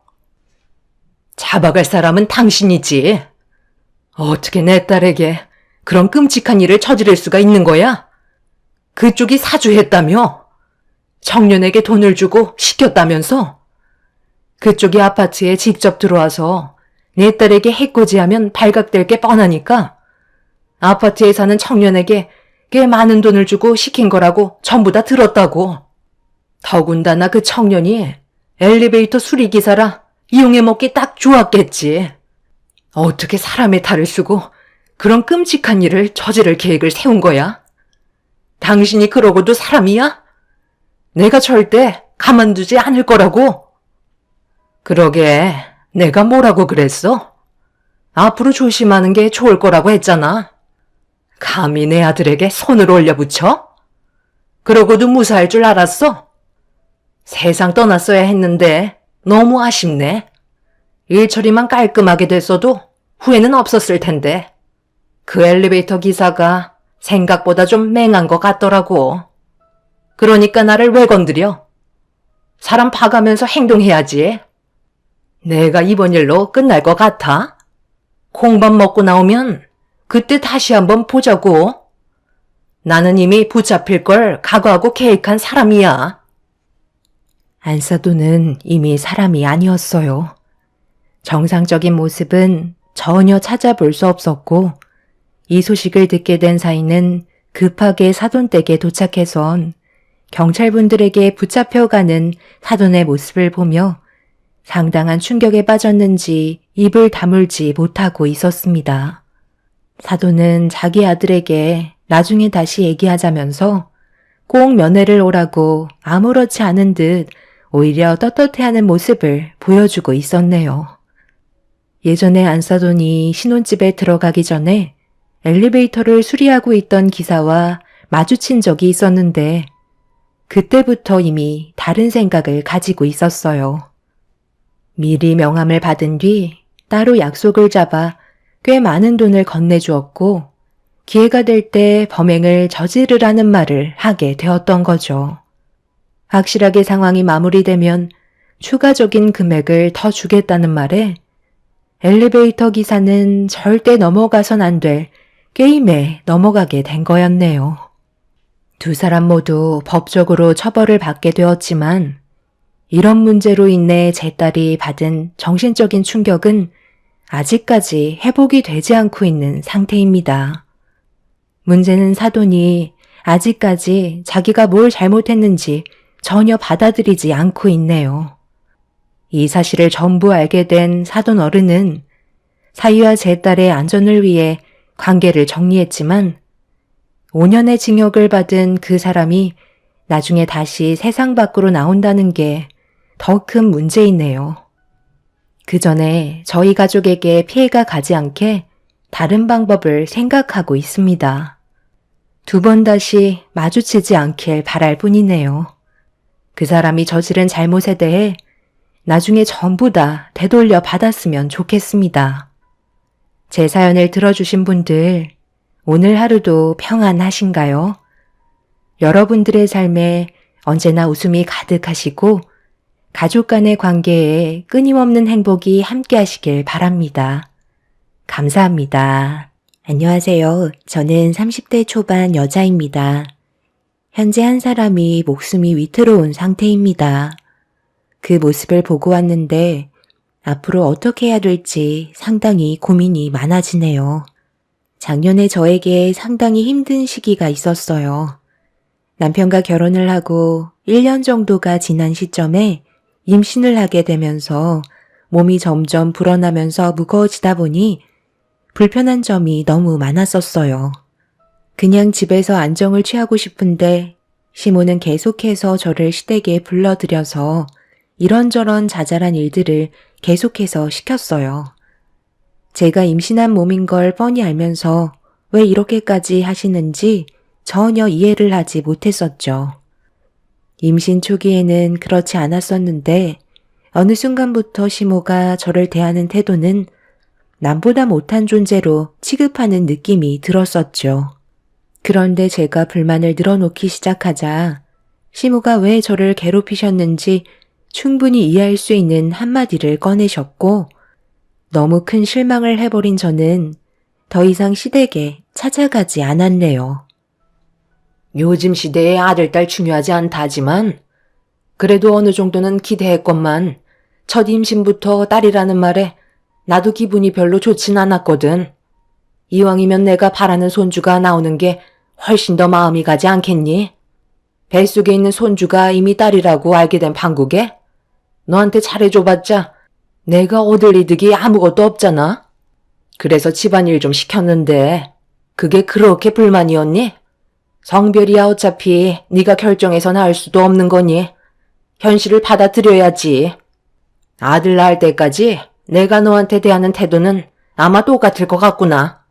잡아갈 사람은 당신이지. 어떻게 내 딸에게 그런 끔찍한 일을 저지를 수가 있는 거야? 그쪽이 사주했다며? 청년에게 돈을 주고 시켰다면서? 그쪽이 아파트에 직접 들어와서 내 딸에게 해코지하면 발각될 게 뻔하니까 아파트에 사는 청년에게 꽤 많은 돈을 주고 시킨 거라고 전부 다 들었다고. 더군다나 그 청년이 엘리베이터 수리기사라 이용해 먹기 딱 좋았겠지. 어떻게 사람의 탈을 쓰고 그런 끔찍한 일을 저지를 계획을 세운 거야? 당신이 그러고도 사람이야? 내가 절대 가만두지 않을 거라고. 그러게 내가 뭐라고 그랬어? 앞으로 조심하는 게 좋을 거라고 했잖아. 감히 내 아들에게 손을 올려붙여? 그러고도 무사할 줄 알았어? 세상 떠났어야 했는데 너무 아쉽네. 일 처리만 깔끔하게 됐어도 후회는 없었을 텐데. 그 엘리베이터 기사가 생각보다 좀 맹한 것 같더라고. 그러니까 나를 왜 건드려? 사람 봐가면서 행동해야지. 내가 이번 일로 끝날 것 같아? 콩밥 먹고 나오면 그때 다시 한번 보자고. 나는 이미 붙잡힐 걸 각오하고 계획한 사람이야. 안사돈은 이미 사람이 아니었어요. 정상적인 모습은 전혀 찾아볼 수 없었고 이 소식을 듣게 된 사이는 급하게 사돈댁에 도착해선 경찰분들에게 붙잡혀가는 사돈의 모습을 보며 상당한 충격에 빠졌는지 입을 다물지 못하고 있었습니다. 사돈은 자기 아들에게 나중에 다시 얘기하자면서 꼭 면회를 오라고 아무렇지 않은 듯 오히려 떳떳해하는 모습을 보여주고 있었네요. 예전에 안사돈이 신혼집에 들어가기 전에 엘리베이터를 수리하고 있던 기사와 마주친 적이 있었는데 그때부터 이미 다른 생각을 가지고 있었어요. 미리 명함을 받은 뒤 따로 약속을 잡아 꽤 많은 돈을 건네주었고 기회가 될 때 범행을 저지르라는 말을 하게 되었던 거죠. 확실하게 상황이 마무리되면 추가적인 금액을 더 주겠다는 말에 엘리베이터 기사는 절대 넘어가선 안 될 게임에 넘어가게 된 거였네요. 두 사람 모두 법적으로 처벌을 받게 되었지만 이런 문제로 인해 제 딸이 받은 정신적인 충격은 아직까지 회복이 되지 않고 있는 상태입니다. 문제는 사돈이 아직까지 자기가 뭘 잘못했는지 전혀 받아들이지 않고 있네요. 이 사실을 전부 알게 된 사돈 어른은 사위와 제 딸의 안전을 위해 관계를 정리했지만 5년의 징역을 받은 그 사람이 나중에 다시 세상 밖으로 나온다는 게 더 큰 문제이네요. 그 전에 저희 가족에게 피해가 가지 않게 다른 방법을 생각하고 있습니다. 두 번 다시 마주치지 않길 바랄 뿐이네요. 그 사람이 저지른 잘못에 대해 나중에 전부 다 되돌려 받았으면 좋겠습니다. 제 사연을 들어주신 분들, 오늘 하루도 평안하신가요? 여러분들의 삶에 언제나 웃음이 가득하시고 가족 간의 관계에 끊임없는 행복이 함께 하시길 바랍니다. 감사합니다. 안녕하세요. 저는 30대 초반 여자입니다. 현재 한 사람이 목숨이 위태로운 상태입니다. 그 모습을 보고 왔는데 앞으로 어떻게 해야 될지 상당히 고민이 많아지네요. 작년에 저에게 상당히 힘든 시기가 있었어요. 남편과 결혼을 하고 1년 정도가 지난 시점에 임신을 하게 되면서 몸이 점점 불어나면서 무거워지다 보니 불편한 점이 너무 많았었어요. 그냥 집에서 안정을 취하고 싶은데 시모는 계속해서 저를 시댁에 불러들여서 이런저런 자잘한 일들을 계속해서 시켰어요. 제가 임신한 몸인 걸 뻔히 알면서 왜 이렇게까지 하시는지 전혀 이해를 하지 못했었죠. 임신 초기에는 그렇지 않았었는데 어느 순간부터 시모가 저를 대하는 태도는 남보다 못한 존재로 취급하는 느낌이 들었었죠. 그런데 제가 불만을 늘어놓기 시작하자 시모가 왜 저를 괴롭히셨는지 충분히 이해할 수 있는 한마디를 꺼내셨고 너무 큰 실망을 해버린 저는 더 이상 시댁에 찾아가지 않았네요. 요즘 시대에 아들, 딸 중요하지 않다 하지만 그래도 어느 정도는 기대했건만 첫 임신부터 딸이라는 말에 나도 기분이 별로 좋진 않았거든. 이왕이면 내가 바라는 손주가 나오는 게 훨씬 더 마음이 가지 않겠니? 뱃속에 있는 손주가 이미 딸이라고 알게 된 판국에 너한테 잘해줘봤자 내가 얻을 이득이 아무것도 없잖아. 그래서 집안일 좀 시켰는데 그게 그렇게 불만이었니? 성별이야 어차피 네가 결정해서 낳을 수도 없는 거니 현실을 받아들여야지. 아들 낳을 때까지 내가 너한테 대하는 태도는 아마 똑같을 것 같구나.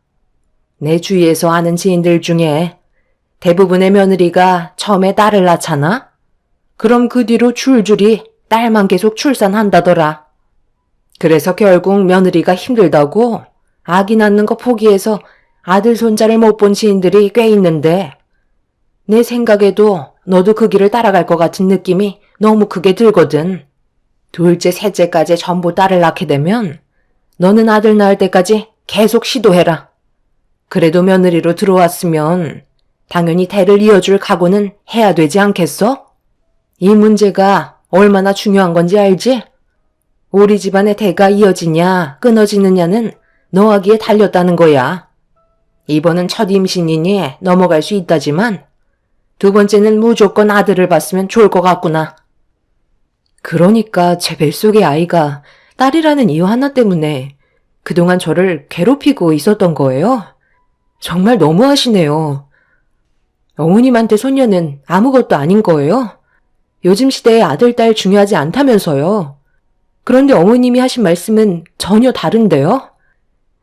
내 주위에서 아는 지인들 중에 대부분의 며느리가 처음에 딸을 낳잖아? 그럼 그 뒤로 줄줄이 딸만 계속 출산한다더라. 그래서 결국 며느리가 힘들다고 아기 낳는 거 포기해서 아들 손자를 못 본 지인들이 꽤 있는데 내 생각에도 너도 그 길을 따라갈 것 같은 느낌이 너무 크게 들거든. 둘째, 셋째까지 전부 딸을 낳게 되면 너는 아들 낳을 때까지 계속 시도해라. 그래도 며느리로 들어왔으면 당연히 대를 이어줄 각오는 해야 되지 않겠어? 이 문제가 얼마나 중요한 건지 알지? 우리 집안의 대가 이어지냐 끊어지느냐는 너하기에 달렸다는 거야. 이번은 첫 임신이니 넘어갈 수 있다지만 두 번째는 무조건 아들을 봤으면 좋을 것 같구나. 그러니까 제 뱃속의 아이가 딸이라는 이유 하나 때문에 그동안 저를 괴롭히고 있었던 거예요? 정말 너무하시네요. 어머님한테 손녀는 아무것도 아닌 거예요? 요즘 시대에 아들, 딸 중요하지 않다면서요. 그런데 어머님이 하신 말씀은 전혀 다른데요?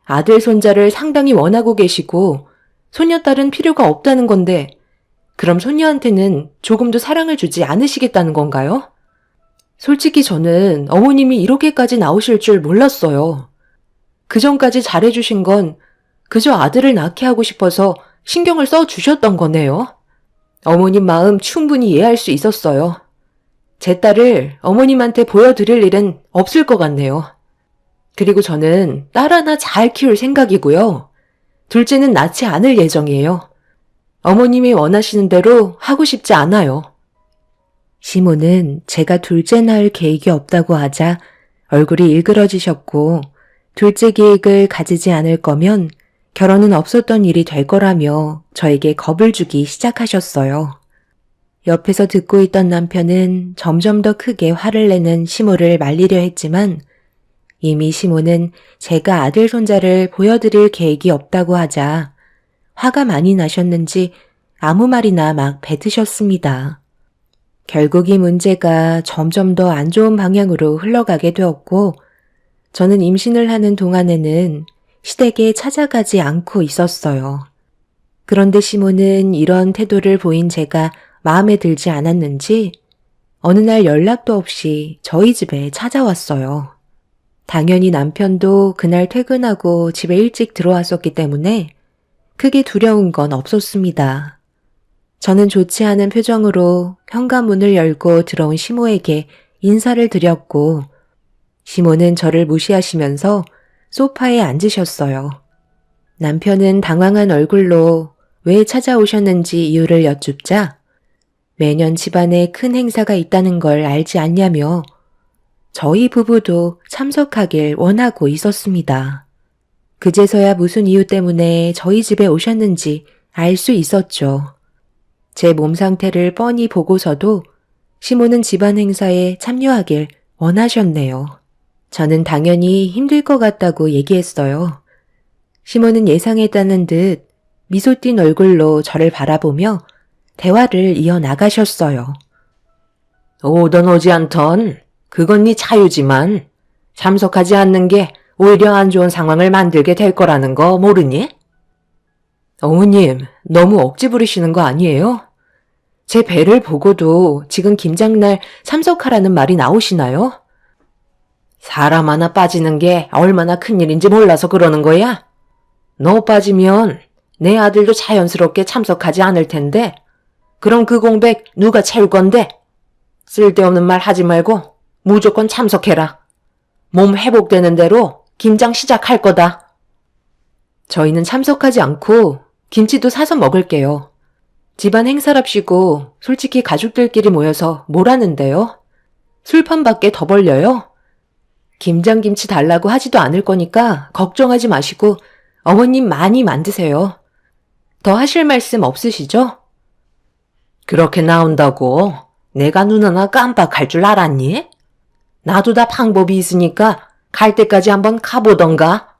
아들, 손자를 상당히 원하고 계시고 손녀딸은 필요가 없다는 건데 그럼 손녀한테는 조금도 사랑을 주지 않으시겠다는 건가요? 솔직히 저는 어머님이 이렇게까지 나오실 줄 몰랐어요. 그전까지 잘해주신 건 그저 아들을 낳게 하고 싶어서 신경을 써주셨던 거네요. 어머님 마음 충분히 이해할 수 있었어요. 제 딸을 어머님한테 보여드릴 일은 없을 것 같네요. 그리고 저는 딸 하나 잘 키울 생각이고요. 둘째는 낳지 않을 예정이에요. 어머님이 원하시는 대로 하고 싶지 않아요. 시모는 제가 둘째 낳을 계획이 없다고 하자 얼굴이 일그러지셨고 둘째 계획을 가지지 않을 거면 결혼은 없었던 일이 될 거라며 저에게 겁을 주기 시작하셨어요. 옆에서 듣고 있던 남편은 점점 더 크게 화를 내는 시모를 말리려 했지만 이미 시모는 제가 아들 손자를 보여드릴 계획이 없다고 하자 화가 많이 나셨는지 아무 말이나 막 뱉으셨습니다. 결국 이 문제가 점점 더 안 좋은 방향으로 흘러가게 되었고 저는 임신을 하는 동안에는 시댁에 찾아가지 않고 있었어요. 그런데 시모는 이런 태도를 보인 제가 마음에 들지 않았는지 어느 날 연락도 없이 저희 집에 찾아왔어요. 당연히 남편도 그날 퇴근하고 집에 일찍 들어왔었기 때문에 크게 두려운 건 없었습니다. 저는 좋지 않은 표정으로 현관문을 열고 들어온 시모에게 인사를 드렸고 시모는 저를 무시하시면서 소파에 앉으셨어요. 남편은 당황한 얼굴로 왜 찾아오셨는지 이유를 여쭙자 매년 집안에 큰 행사가 있다는 걸 알지 않냐며 저희 부부도 참석하길 원하고 있었습니다. 그제서야 무슨 이유 때문에 저희 집에 오셨는지 알 수 있었죠. 제 몸 상태를 뻔히 보고서도 시모는 집안 행사에 참여하길 원하셨네요. 저는 당연히 힘들 것 같다고 얘기했어요. 시모는 예상했다는 듯 미소 띤 얼굴로 저를 바라보며 대화를 이어나가셨어요. 오던 오지 않던 그건 네 자유지만 참석하지 않는 게 오히려 안 좋은 상황을 만들게 될 거라는 거 모르니? 어머님, 너무 억지 부리시는 거 아니에요? 제 배를 보고도 지금 김장날 참석하라는 말이 나오시나요? 사람 하나 빠지는 게 얼마나 큰일인지 몰라서 그러는 거야? 너 빠지면 내 아들도 자연스럽게 참석하지 않을 텐데 그럼 그 공백 누가 채울 건데? 쓸데없는 말 하지 말고 무조건 참석해라. 몸 회복되는 대로 김장 시작할 거다. 저희는 참석하지 않고 김치도 사서 먹을게요. 집안 행사랍시고 솔직히 가족들끼리 모여서 뭘 하는데요? 술판밖에 더 벌려요? 김장김치 달라고 하지도 않을 거니까 걱정하지 마시고 어머님 많이 만드세요. 더 하실 말씀 없으시죠? 그렇게 나온다고 내가 눈 하나 깜빡할 줄 알았니? 나도 다 방법이 있으니까 갈 때까지 한번 가보던가.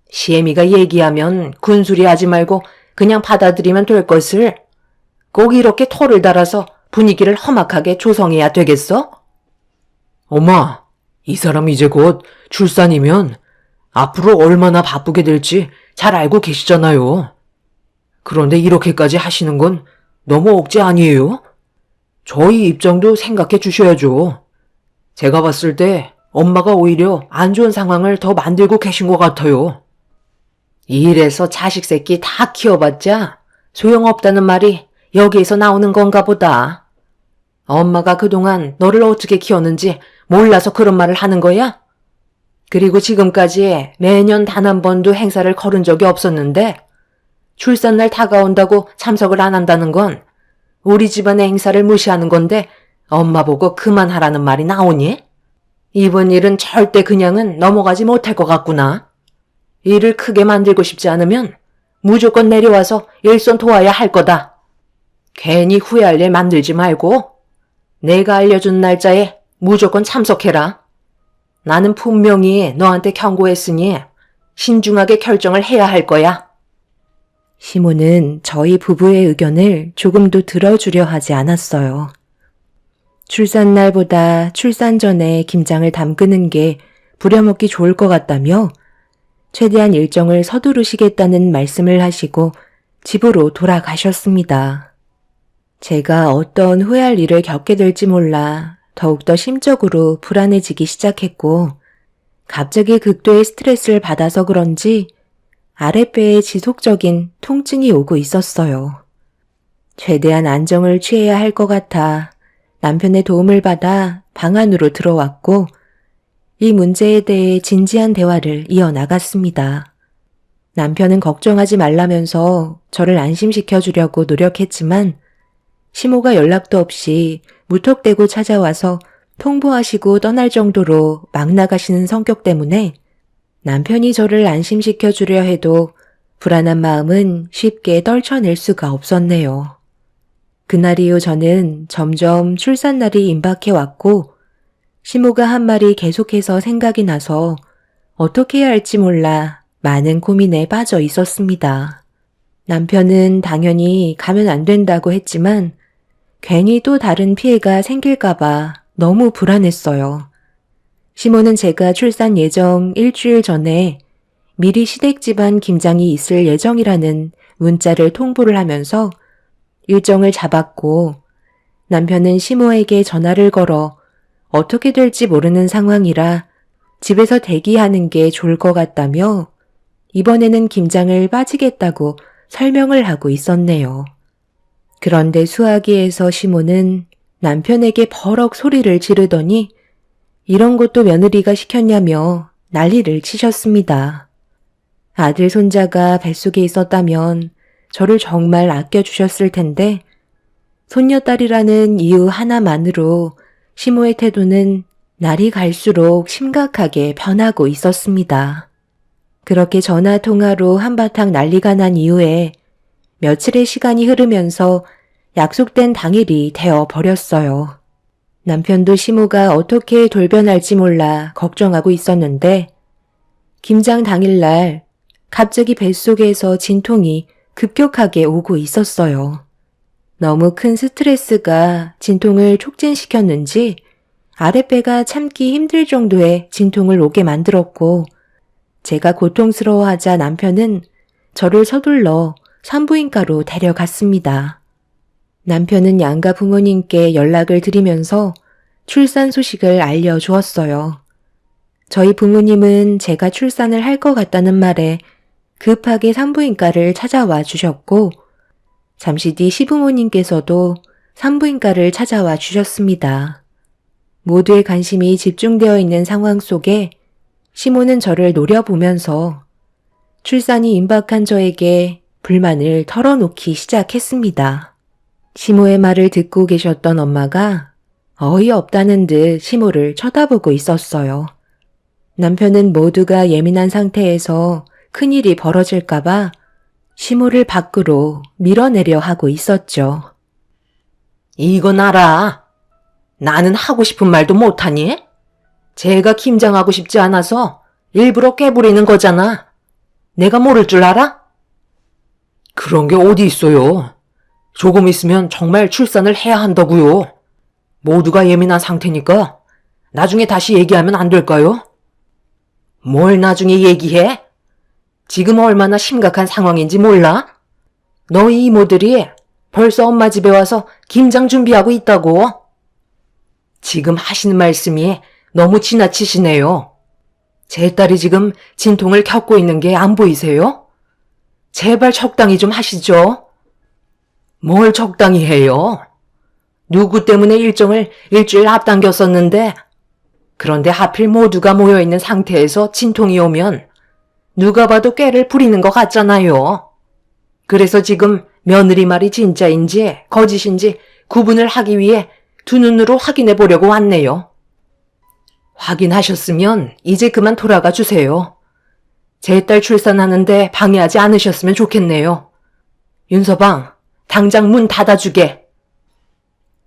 시애미가 얘기하면 군소리 하지 말고 그냥 받아들이면 될 것을 꼭 이렇게 토를 달아서 분위기를 험악하게 조성해야 되겠어? 엄마, 이 사람 이제 곧 출산이면 앞으로 얼마나 바쁘게 될지 잘 알고 계시잖아요. 그런데 이렇게까지 하시는 건 너무 억지 아니에요? 저희 입장도 생각해 주셔야죠. 제가 봤을 때 엄마가 오히려 안 좋은 상황을 더 만들고 계신 것 같아요. 이래서 자식 새끼 다 키워봤자 소용없다는 말이 여기에서 나오는 건가 보다. 엄마가 그동안 너를 어떻게 키웠는지 몰라서 그런 말을 하는 거야? 그리고 지금까지 매년 단 한 번도 행사를 거른 적이 없었는데 출산날 다가온다고 참석을 안 한다는 건 우리 집안의 행사를 무시하는 건데 엄마 보고 그만하라는 말이 나오니? 이번 일은 절대 그냥은 넘어가지 못할 것 같구나. 일을 크게 만들고 싶지 않으면 무조건 내려와서 일손 도와야 할 거다. 괜히 후회할 일 만들지 말고 내가 알려준 날짜에 무조건 참석해라. 나는 분명히 너한테 경고했으니 신중하게 결정을 해야 할 거야. 시모는 저희 부부의 의견을 조금도 들어주려 하지 않았어요. 출산 날보다 출산 전에 김장을 담그는 게 부려먹기 좋을 것 같다며 최대한 일정을 서두르시겠다는 말씀을 하시고 집으로 돌아가셨습니다. 제가 어떤 후회할 일을 겪게 될지 몰라 더욱더 심적으로 불안해지기 시작했고 갑자기 극도의 스트레스를 받아서 그런지 아랫배에 지속적인 통증이 오고 있었어요. 최대한 안정을 취해야 할 것 같아 남편의 도움을 받아 방 안으로 들어왔고 이 문제에 대해 진지한 대화를 이어나갔습니다. 남편은 걱정하지 말라면서 저를 안심시켜 주려고 노력했지만 시모가 연락도 없이 무턱대고 찾아와서 통보하시고 떠날 정도로 막 나가시는 성격 때문에 남편이 저를 안심시켜 주려 해도 불안한 마음은 쉽게 떨쳐낼 수가 없었네요. 그날 이후 저는 점점 출산날이 임박해 왔고 시모가 한 말이 계속해서 생각이 나서 어떻게 해야 할지 몰라 많은 고민에 빠져 있었습니다. 남편은 당연히 가면 안 된다고 했지만 괜히 또 다른 피해가 생길까봐 너무 불안했어요. 시모는 제가 출산 예정 일주일 전에 미리 시댁 집안 김장이 있을 예정이라는 문자를 통보를 하면서 일정을 잡았고 남편은 시모에게 전화를 걸어 어떻게 될지 모르는 상황이라 집에서 대기하는 게 좋을 것 같다며 이번에는 김장을 빠지겠다고 설명을 하고 있었네요. 그런데 수화기에서 시모는 남편에게 버럭 소리를 지르더니 이런 것도 며느리가 시켰냐며 난리를 치셨습니다. 아들 손자가 뱃속에 있었다면 저를 정말 아껴주셨을 텐데 손녀딸이라는 이유 하나만으로 시모의 태도는 날이 갈수록 심각하게 변하고 있었습니다. 그렇게 전화 통화로 한바탕 난리가 난 이후에 며칠의 시간이 흐르면서 약속된 당일이 되어 버렸어요. 남편도 시모가 어떻게 돌변할지 몰라 걱정하고 있었는데 김장 당일날 갑자기 뱃속에서 진통이 급격하게 오고 있었어요. 너무 큰 스트레스가 진통을 촉진시켰는지 아랫배가 참기 힘들 정도의 진통을 오게 만들었고 제가 고통스러워하자 남편은 저를 서둘러 산부인과로 데려갔습니다. 남편은 양가 부모님께 연락을 드리면서 출산 소식을 알려주었어요. 저희 부모님은 제가 출산을 할 것 같다는 말에 급하게 산부인과를 찾아와 주셨고 잠시 뒤 시부모님께서도 산부인과를 찾아와 주셨습니다. 모두의 관심이 집중되어 있는 상황 속에 시모는 저를 노려보면서 출산이 임박한 저에게 불만을 털어놓기 시작했습니다. 시모의 말을 듣고 계셨던 엄마가 어이없다는 듯 시모를 쳐다보고 있었어요. 남편은 모두가 예민한 상태에서 큰일이 벌어질까봐 시모를 밖으로 밀어내려 하고 있었죠. 이건 알아. 나는 하고 싶은 말도 못하니? 제가 김장하고 싶지 않아서 일부러 깨부리는 거잖아. 내가 모를 줄 알아? 그런 게 어디 있어요. 조금 있으면 정말 출산을 해야 한다고요. 모두가 예민한 상태니까 나중에 다시 얘기하면 안 될까요? 뭘 나중에 얘기해? 지금 얼마나 심각한 상황인지 몰라? 너희 이모들이 벌써 엄마 집에 와서 김장 준비하고 있다고. 지금 하시는 말씀이 너무 지나치시네요. 제 딸이 지금 진통을 겪고 있는 게 안 보이세요? 제발 적당히 좀 하시죠. 뭘 적당히 해요? 누구 때문에 일정을 일주일 앞당겼었는데 그런데 하필 모두가 모여있는 상태에서 진통이 오면 누가 봐도 꾀를 부리는 것 같잖아요. 그래서 지금 며느리 말이 진짜인지 거짓인지 구분을 하기 위해 두 눈으로 확인해 보려고 왔네요. 확인하셨으면 이제 그만 돌아가 주세요. 제 딸 출산하는데 방해하지 않으셨으면 좋겠네요. 윤서방, 당장 문 닫아주게.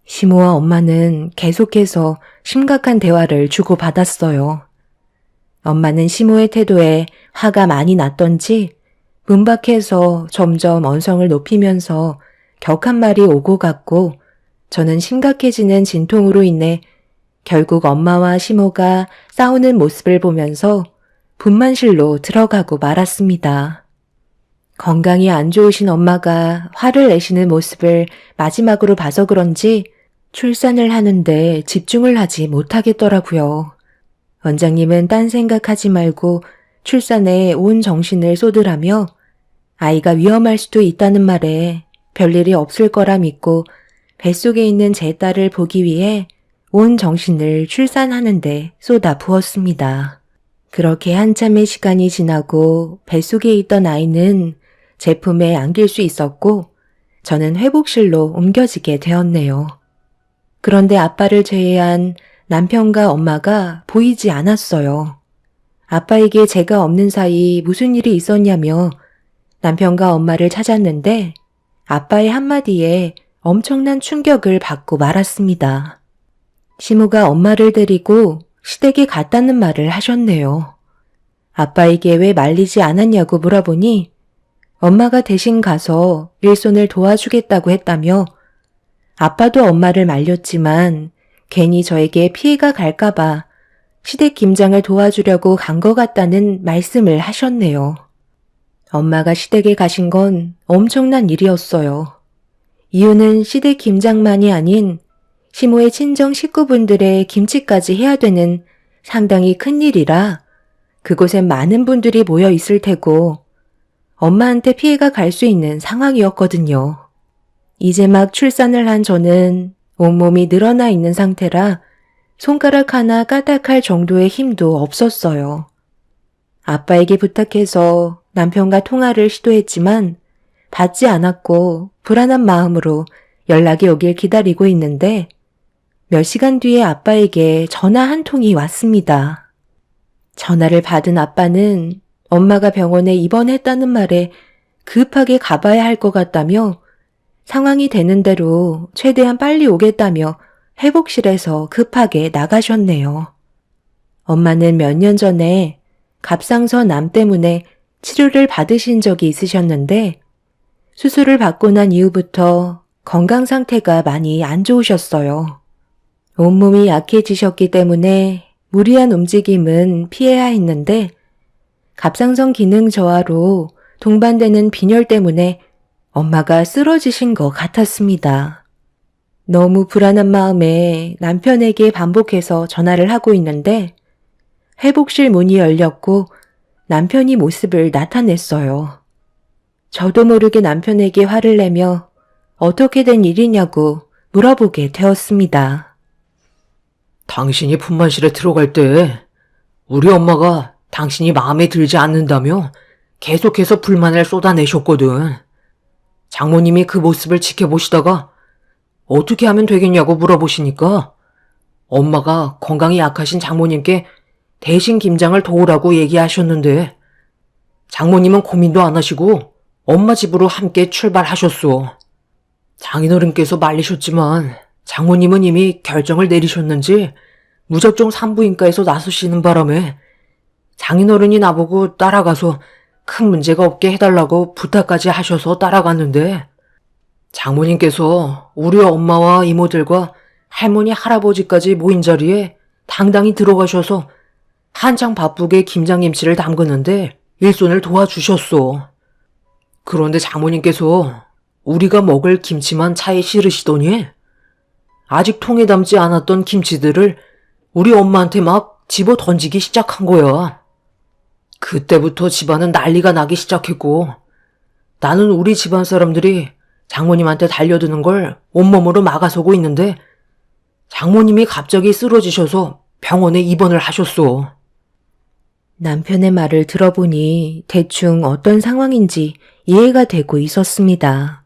시모와 엄마는 계속해서 심각한 대화를 주고받았어요. 엄마는 시모의 태도에 화가 많이 났던지 문 밖에서 점점 언성을 높이면서 격한 말이 오고 갔고 저는 심각해지는 진통으로 인해 결국 엄마와 시모가 싸우는 모습을 보면서 분만실로 들어가고 말았습니다. 건강이 안 좋으신 엄마가 화를 내시는 모습을 마지막으로 봐서 그런지 출산을 하는데 집중을 하지 못하겠더라고요. 원장님은 딴 생각하지 말고 출산에 온 정신을 쏟으라며 아이가 위험할 수도 있다는 말에 별일이 없을 거라 믿고 뱃속에 있는 제 딸을 보기 위해 온 정신을 출산하는데 쏟아 부었습니다. 그렇게 한참의 시간이 지나고 뱃속에 있던 아이는 제 품에 안길 수 있었고 저는 회복실로 옮겨지게 되었네요. 그런데 아빠를 제외한 남편과 엄마가 보이지 않았어요. 아빠에게 제가 없는 사이 무슨 일이 있었냐며 남편과 엄마를 찾았는데 아빠의 한마디에 엄청난 충격을 받고 말았습니다. 시모가 엄마를 데리고 시댁에 갔다는 말을 하셨네요. 아빠에게 왜 말리지 않았냐고 물어보니 엄마가 대신 가서 일손을 도와주겠다고 했다며 아빠도 엄마를 말렸지만 괜히 저에게 피해가 갈까봐 시댁 김장을 도와주려고 간 것 같다는 말씀을 하셨네요. 엄마가 시댁에 가신 건 엄청난 일이었어요. 이유는 시댁 김장만이 아닌 시모의 친정 식구분들의 김치까지 해야 되는 상당히 큰 일이라 그곳엔 많은 분들이 모여 있을 테고 엄마한테 피해가 갈 수 있는 상황이었거든요. 이제 막 출산을 한 저는 온몸이 늘어나 있는 상태라 손가락 하나 까딱할 정도의 힘도 없었어요. 아빠에게 부탁해서 남편과 통화를 시도했지만 받지 않았고 불안한 마음으로 연락이 오길 기다리고 있는데 몇 시간 뒤에 아빠에게 전화 한 통이 왔습니다. 전화를 받은 아빠는 엄마가 병원에 입원했다는 말에 급하게 가봐야 할 것 같다며 상황이 되는 대로 최대한 빨리 오겠다며 회복실에서 급하게 나가셨네요. 엄마는 몇 년 전에 갑상선 암 때문에 치료를 받으신 적이 있으셨는데 수술을 받고 난 이후부터 건강 상태가 많이 안 좋으셨어요. 온몸이 약해지셨기 때문에 무리한 움직임은 피해야 했는데 갑상선 기능 저하로 동반되는 빈혈 때문에 엄마가 쓰러지신 것 같았습니다. 너무 불안한 마음에 남편에게 반복해서 전화를 하고 있는데 회복실 문이 열렸고 남편이 모습을 나타냈어요. 저도 모르게 남편에게 화를 내며 어떻게 된 일이냐고 물어보게 되었습니다. 당신이 분만실에 들어갈 때 우리 엄마가 당신이 마음에 들지 않는다며 계속해서 불만을 쏟아내셨거든. 장모님이 그 모습을 지켜보시다가 어떻게 하면 되겠냐고 물어보시니까 엄마가 건강이 약하신 장모님께 대신 김장을 도우라고 얘기하셨는데 장모님은 고민도 안 하시고 엄마 집으로 함께 출발하셨소. 장인어른께서 말리셨지만 장모님은 이미 결정을 내리셨는지 무작정 산부인과에서 나서시는 바람에 장인어른이 나보고 따라가서 큰 문제가 없게 해달라고 부탁까지 하셔서 따라갔는데 장모님께서 우리 엄마와 이모들과 할머니 할아버지까지 모인 자리에 당당히 들어가셔서 한창 바쁘게 김장김치를 담그는데 일손을 도와주셨소. 그런데 장모님께서 우리가 먹을 김치만 차에 실으시더니 아직 통에 담지 않았던 김치들을 우리 엄마한테 막 집어 던지기 시작한 거야. 그때부터 집안은 난리가 나기 시작했고 나는 우리 집안 사람들이 장모님한테 달려드는 걸 온몸으로 막아서고 있는데 장모님이 갑자기 쓰러지셔서 병원에 입원을 하셨소. 남편의 말을 들어보니 대충 어떤 상황인지 이해가 되고 있었습니다.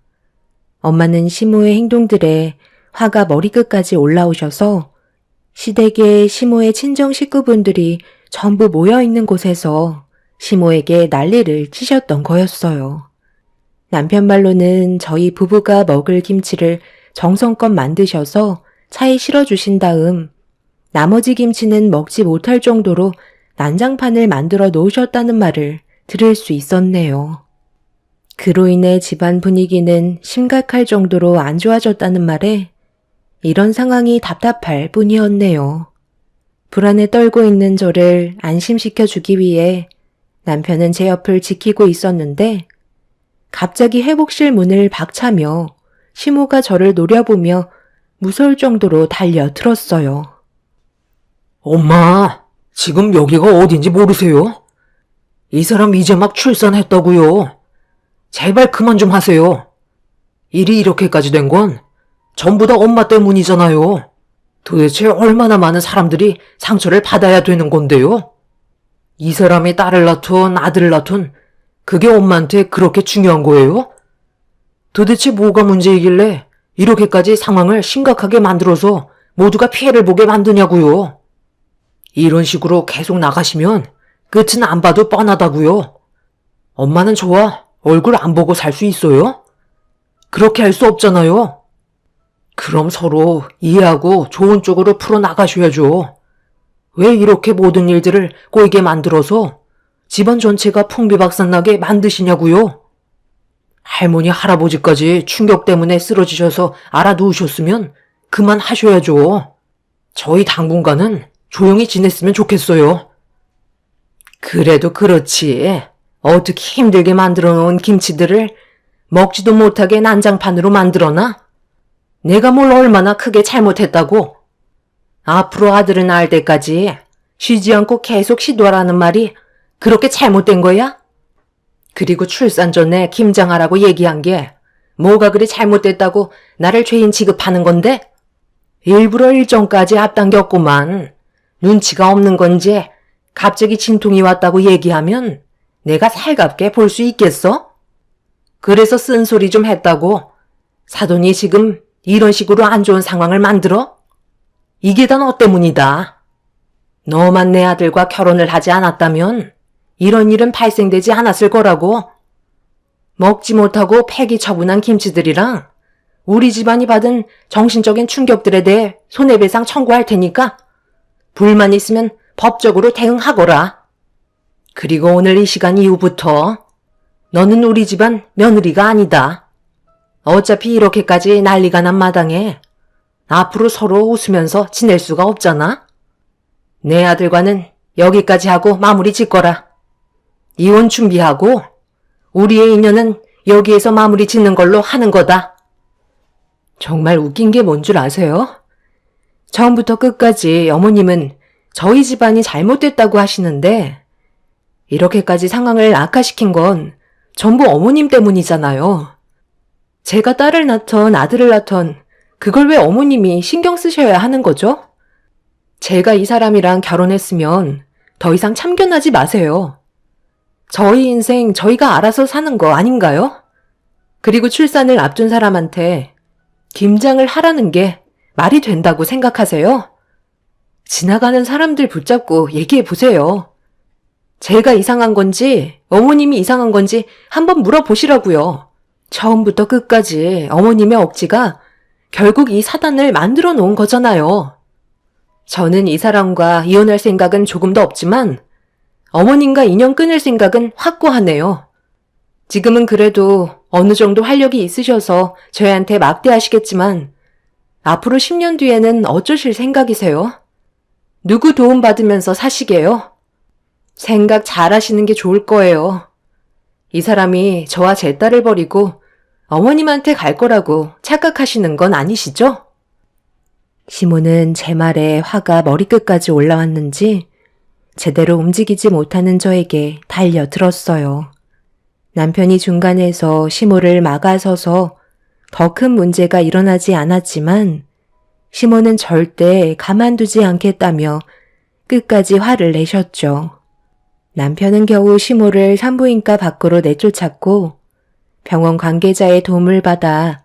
엄마는 시모의 행동들에 화가 머리끝까지 올라오셔서 시댁의 시모의 친정 식구분들이 전부 모여있는 곳에서 시모에게 난리를 치셨던 거였어요. 남편 말로는 저희 부부가 먹을 김치를 정성껏 만드셔서 차에 실어주신 다음 나머지 김치는 먹지 못할 정도로 난장판을 만들어 놓으셨다는 말을 들을 수 있었네요. 그로 인해 집안 분위기는 심각할 정도로 안 좋아졌다는 말에 이런 상황이 답답할 뿐이었네요. 불안에 떨고 있는 저를 안심시켜 주기 위해 남편은 제 옆을 지키고 있었는데 갑자기 회복실 문을 박차며 시모가 저를 노려보며 무서울 정도로 달려들었어요. 엄마, 지금 여기가 어딘지 모르세요? 이 사람 이제 막 출산했다고요. 제발 그만 좀 하세요. 일이 이렇게까지 된 건 전부 다 엄마 때문이잖아요. 도대체 얼마나 많은 사람들이 상처를 받아야 되는 건데요? 이 사람이 딸을 낳든 아들을 낳든 그게 엄마한테 그렇게 중요한 거예요? 도대체 뭐가 문제이길래 이렇게까지 상황을 심각하게 만들어서 모두가 피해를 보게 만드냐고요? 이런 식으로 계속 나가시면 끝은 안 봐도 뻔하다고요. 엄마는 저와 얼굴 안 보고 살 수 있어요? 그렇게 할 수 없잖아요. 그럼 서로 이해하고 좋은 쪽으로 풀어나가셔야죠. 왜 이렇게 모든 일들을 꼬이게 만들어서 집안 전체가 풍비박산나게 만드시냐고요? 할머니 할아버지까지 충격 때문에 쓰러지셔서 알아두우셨으면 그만하셔야죠. 저희 당분간은 조용히 지냈으면 좋겠어요. 그래도 그렇지. 어떻게 힘들게 만들어 놓은 김치들을 먹지도 못하게 난장판으로 만들어놔? 내가 뭘 얼마나 크게 잘못했다고? 앞으로 아들을 낳을 때까지 쉬지 않고 계속 시도하라는 말이 그렇게 잘못된 거야? 그리고 출산 전에 김장하라고 얘기한 게 뭐가 그리 잘못됐다고 나를 죄인 취급하는 건데? 일부러 일정까지 앞당겼구만. 눈치가 없는 건지 갑자기 진통이 왔다고 얘기하면 내가 살갑게 볼 수 있겠어? 그래서 쓴소리 좀 했다고 사돈이 지금 이런 식으로 안 좋은 상황을 만들어? 이게 다 너 때문이다. 너만 내 아들과 결혼을 하지 않았다면 이런 일은 발생되지 않았을 거라고. 먹지 못하고 폐기 처분한 김치들이랑 우리 집안이 받은 정신적인 충격들에 대해 손해배상 청구할 테니까 불만 있으면 법적으로 대응하거라. 그리고 오늘 이 시간 이후부터 너는 우리 집안 며느리가 아니다. 어차피 이렇게까지 난리가 난 마당에 앞으로 서로 웃으면서 지낼 수가 없잖아. 내 아들과는 여기까지 하고 마무리 짓거라. 이혼 준비하고 우리의 인연은 여기에서 마무리 짓는 걸로 하는 거다. 정말 웃긴 게 뭔 줄 아세요? 처음부터 끝까지 어머님은 저희 집안이 잘못됐다고 하시는데 이렇게까지 상황을 악화시킨 건 전부 어머님 때문이잖아요. 제가 딸을 낳던 아들을 낳던 그걸 왜 어머님이 신경 쓰셔야 하는 거죠? 제가 이 사람이랑 결혼했으면 더 이상 참견하지 마세요. 저희 인생 저희가 알아서 사는 거 아닌가요? 그리고 출산을 앞둔 사람한테 김장을 하라는 게 말이 된다고 생각하세요? 지나가는 사람들 붙잡고 얘기해 보세요. 제가 이상한 건지 어머님이 이상한 건지 한번 물어보시라고요. 처음부터 끝까지 어머님의 억지가 결국 이 사단을 만들어 놓은 거잖아요. 저는 이 사람과 이혼할 생각은 조금도 없지만 어머님과 인연 끊을 생각은 확고하네요. 지금은 그래도 어느 정도 활력이 있으셔서 저희한테 막대하시겠지만 앞으로 10년 뒤에는 어쩌실 생각이세요? 누구 도움 받으면서 사시게요? 생각 잘 하시는 게 좋을 거예요. 이 사람이 저와 제 딸을 버리고 어머님한테 갈 거라고 착각하시는 건 아니시죠? 시모는 제 말에 화가 머리끝까지 올라왔는지 제대로 움직이지 못하는 저에게 달려들었어요. 남편이 중간에서 시모를 막아서서 더 큰 문제가 일어나지 않았지만 시모는 절대 가만두지 않겠다며 끝까지 화를 내셨죠. 남편은 겨우 시모를 산부인과 밖으로 내쫓았고 병원 관계자의 도움을 받아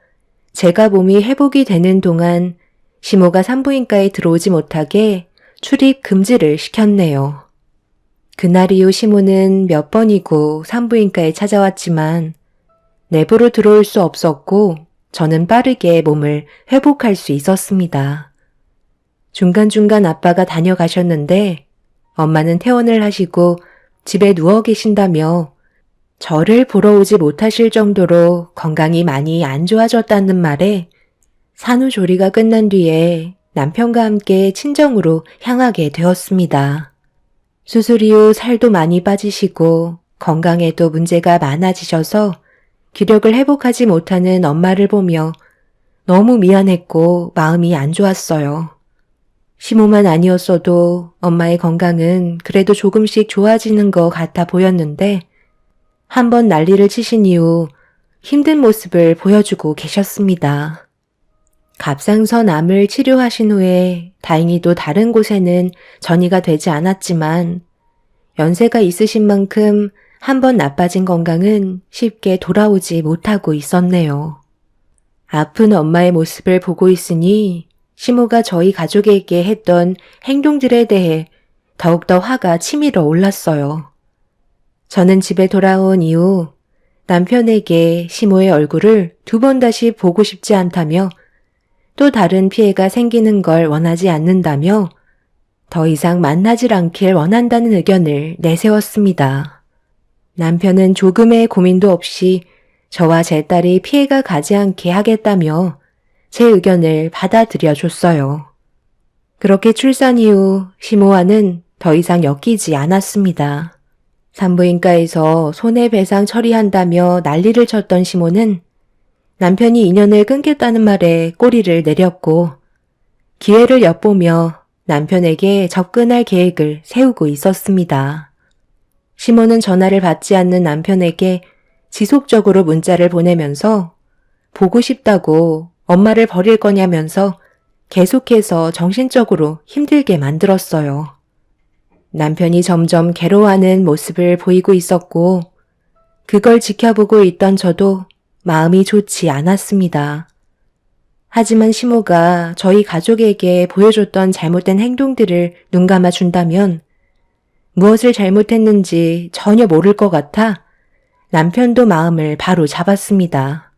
제가 몸이 회복이 되는 동안 시모가 산부인과에 들어오지 못하게 출입 금지를 시켰네요. 그날 이후 시모는 몇 번이고 산부인과에 찾아왔지만 내부로 들어올 수 없었고 저는 빠르게 몸을 회복할 수 있었습니다. 중간중간 아빠가 다녀가셨는데 엄마는 퇴원을 하시고 집에 누워 계신다며 저를 보러 오지 못하실 정도로 건강이 많이 안 좋아졌다는 말에 산후조리가 끝난 뒤에 남편과 함께 친정으로 향하게 되었습니다. 수술 이후 살도 많이 빠지시고 건강에도 문제가 많아지셔서 기력을 회복하지 못하는 엄마를 보며 너무 미안했고 마음이 안 좋았어요. 시모만 아니었어도 엄마의 건강은 그래도 조금씩 좋아지는 것 같아 보였는데 한번 난리를 치신 이후 힘든 모습을 보여주고 계셨습니다. 갑상선 암을 치료하신 후에 다행히도 다른 곳에는 전이가 되지 않았지만 연세가 있으신 만큼 한번 나빠진 건강은 쉽게 돌아오지 못하고 있었네요. 아픈 엄마의 모습을 보고 있으니 시모가 저희 가족에게 했던 행동들에 대해 더욱더 화가 치밀어 올랐어요. 저는 집에 돌아온 이후 남편에게 시모의 얼굴을 2번 다시 보고 싶지 않다며 또 다른 피해가 생기는 걸 원하지 않는다며 더 이상 만나질 않길 원한다는 의견을 내세웠습니다. 남편은 조금의 고민도 없이 저와 제 딸이 피해가 가지 않게 하겠다며 제 의견을 받아들여 줬어요. 그렇게 출산 이후 시모와는 더 이상 엮이지 않았습니다. 산부인과에서 손해배상 처리한다며 난리를 쳤던 시모는 남편이 인연을 끊겠다는 말에 꼬리를 내렸고 기회를 엿보며 남편에게 접근할 계획을 세우고 있었습니다. 시모는 전화를 받지 않는 남편에게 지속적으로 문자를 보내면서 보고 싶다고 엄마를 버릴 거냐면서 계속해서 정신적으로 힘들게 만들었어요. 남편이 점점 괴로워하는 모습을 보이고 있었고 그걸 지켜보고 있던 저도 마음이 좋지 않았습니다. 하지만 시모가 저희 가족에게 보여줬던 잘못된 행동들을 눈감아 준다면 무엇을 잘못했는지 전혀 모를 것 같아 남편도 마음을 바로 잡았습니다.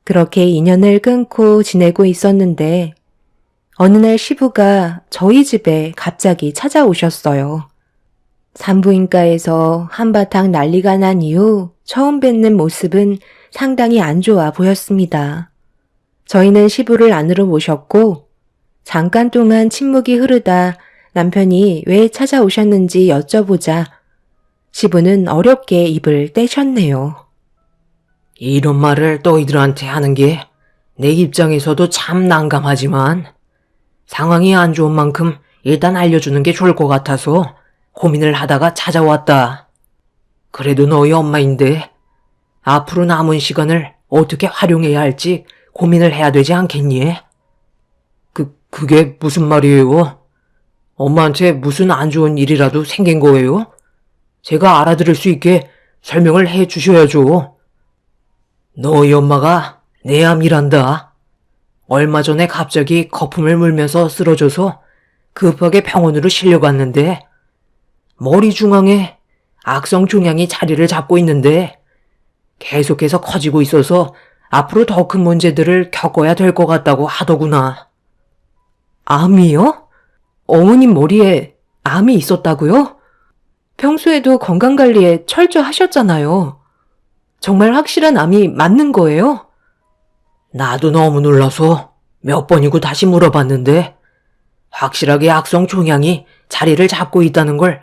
그렇게 인연을 끊고 지내고 있었는데 어느 날 시부가 저희 집에 갑자기 찾아오셨어요. 산부인과에서 한바탕 난리가 난 이후 처음 뵙는 모습은 상당히 안 좋아 보였습니다. 저희는 시부를 안으로 모셨고 잠깐 동안 침묵이 흐르다 남편이 왜 찾아오셨는지 여쭤보자 시부는 어렵게 입을 떼셨네요. 이런 말을 너희들한테 하는 게 내 입장에서도 참 난감하지만 상황이 안 좋은 만큼 일단 알려주는 게 좋을 것 같아서 고민을 하다가 찾아왔다. 그래도 너희 엄마인데 앞으로 남은 시간을 어떻게 활용해야 할지 고민을 해야 되지 않겠니? 그게 무슨 말이에요? 엄마한테 무슨 안 좋은 일이라도 생긴 거예요? 제가 알아들을 수 있게 설명을 해 주셔야죠. 너희 엄마가 내 암이란다. 얼마 전에 갑자기 거품을 물면서 쓰러져서 급하게 병원으로 실려갔는데 머리 중앙에 악성 종양이 자리를 잡고 있는데 계속해서 커지고 있어서 앞으로 더 큰 문제들을 겪어야 될 것 같다고 하더구나. 암이요? 어머님 머리에 암이 있었다고요? 평소에도 건강관리에 철저하셨잖아요. 정말 확실한 암이 맞는 거예요? 나도 너무 놀라서 몇 번이고 다시 물어봤는데 확실하게 악성 종양이 자리를 잡고 있다는 걸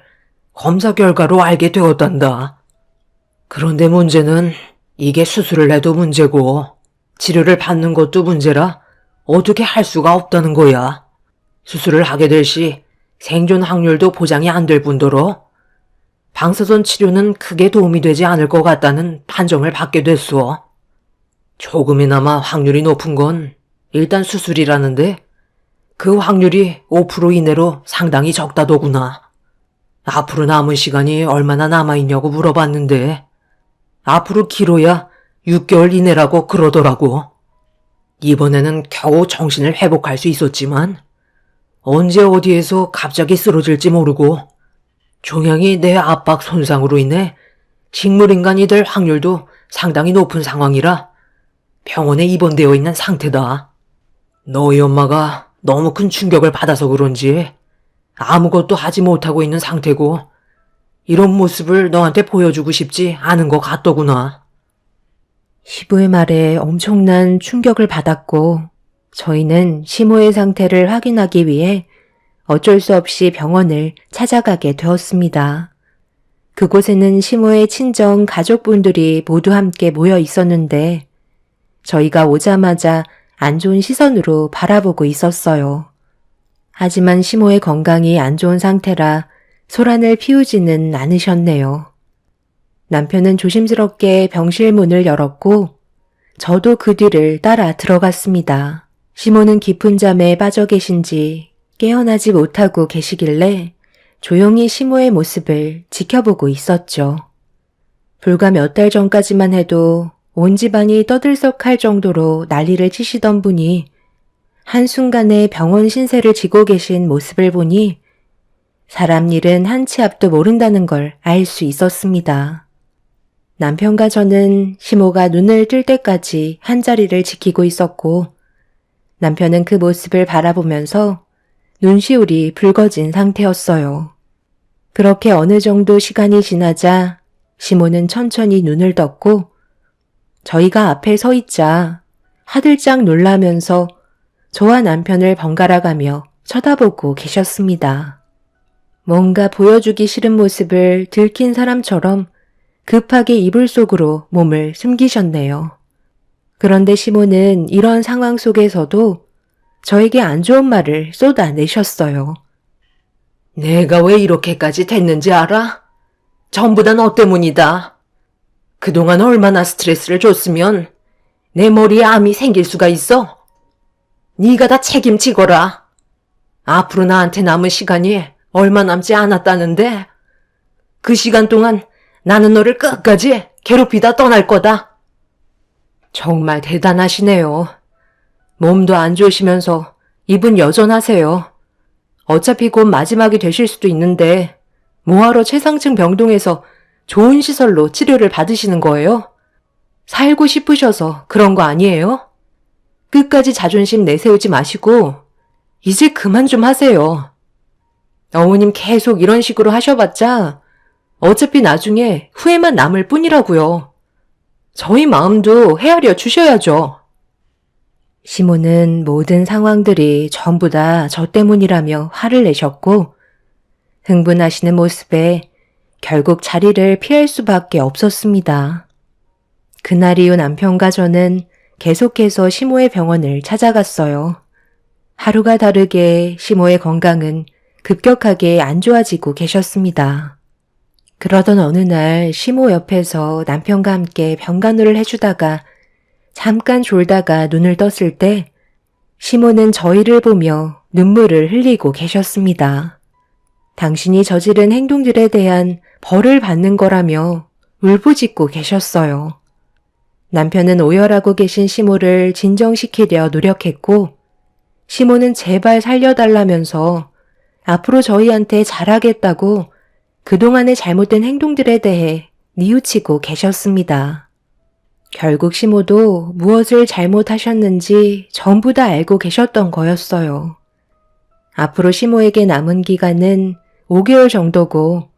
검사 결과로 알게 되었단다. 그런데 문제는 이게 수술을 해도 문제고 치료를 받는 것도 문제라 어떻게 할 수가 없다는 거야. 수술을 하게 될 시 생존 확률도 보장이 안 될 뿐더러 방사선 치료는 크게 도움이 되지 않을 것 같다는 판정을 받게 됐어. 조금이나마 확률이 높은 건 일단 수술이라는데 그 확률이 5% 이내로 상당히 적다더구나. 앞으로 남은 시간이 얼마나 남아있냐고 물어봤는데 앞으로 길어야 6개월 이내라고 그러더라고. 이번에는 겨우 정신을 회복할 수 있었지만 언제 어디에서 갑자기 쓰러질지 모르고 종양이 내 압박 손상으로 인해 식물인간이 될 확률도 상당히 높은 상황이라 병원에 입원되어 있는 상태다. 너희 엄마가 너무 큰 충격을 받아서 그런지 아무것도 하지 못하고 있는 상태고 이런 모습을 너한테 보여주고 싶지 않은 것 같더구나. 시부의 말에 엄청난 충격을 받았고 저희는 시모의 상태를 확인하기 위해 어쩔 수 없이 병원을 찾아가게 되었습니다. 그곳에는 시모의 친정 가족분들이 모두 함께 모여 있었는데 저희가 오자마자 안 좋은 시선으로 바라보고 있었어요. 하지만 시모의 건강이 안 좋은 상태라 소란을 피우지는 않으셨네요. 남편은 조심스럽게 병실 문을 열었고 저도 그 뒤를 따라 들어갔습니다. 시모는 깊은 잠에 빠져 계신지 깨어나지 못하고 계시길래 조용히 시모의 모습을 지켜보고 있었죠. 불과 몇 달 전까지만 해도 온 집안이 떠들썩할 정도로 난리를 치시던 분이 한순간에 병원 신세를 지고 계신 모습을 보니 사람 일은 한 치 앞도 모른다는 걸 알 수 있었습니다. 남편과 저는 시모가 눈을 뜰 때까지 한자리를 지키고 있었고 남편은 그 모습을 바라보면서 눈시울이 붉어진 상태였어요. 그렇게 어느 정도 시간이 지나자 시모는 천천히 눈을 떴고 저희가 앞에 서 있자 하들짝 놀라면서 저와 남편을 번갈아 가며 쳐다보고 계셨습니다. 뭔가 보여주기 싫은 모습을 들킨 사람처럼 급하게 이불 속으로 몸을 숨기셨네요. 그런데 시모는 이런 상황 속에서도 저에게 안 좋은 말을 쏟아내셨어요. 내가 왜 이렇게까지 됐는지 알아? 전부 다 너 때문이다. 그동안 얼마나 스트레스를 줬으면 내 머리에 암이 생길 수가 있어? 네가 다 책임지거라. 앞으로 나한테 남은 시간이 얼마 남지 않았다는데 그 시간 동안 나는 너를 끝까지 괴롭히다 떠날 거다. 정말 대단하시네요. 몸도 안 좋으시면서 입은 여전하세요. 어차피 곧 마지막이 되실 수도 있는데 뭐하러 최상층 병동에서 좋은 시설로 치료를 받으시는 거예요? 살고 싶으셔서 그런 거 아니에요? 끝까지 자존심 내세우지 마시고 이제 그만 좀 하세요. 어머님 계속 이런 식으로 하셔봤자 어차피 나중에 후회만 남을 뿐이라고요. 저희 마음도 헤아려 주셔야죠. 시모는 모든 상황들이 전부 다 저 때문이라며 화를 내셨고 흥분하시는 모습에 결국 자리를 피할 수밖에 없었습니다. 그날 이후 남편과 저는 계속해서 시모의 병원을 찾아갔어요. 하루가 다르게 시모의 건강은 급격하게 안 좋아지고 계셨습니다. 그러던 어느 날 시모 옆에서 남편과 함께 병간호를 해주다가 잠깐 졸다가 눈을 떴을 때 시모는 저희를 보며 눈물을 흘리고 계셨습니다. 당신이 저지른 행동들에 대한 벌을 받는 거라며 울부짖고 계셨어요. 남편은 오열하고 계신 시모를 진정시키려 노력했고 시모는 제발 살려달라면서 앞으로 저희한테 잘하겠다고 그동안의 잘못된 행동들에 대해 뉘우치고 계셨습니다. 결국 시모도 무엇을 잘못하셨는지 전부 다 알고 계셨던 거였어요. 앞으로 시모에게 남은 기간은 5개월 정도고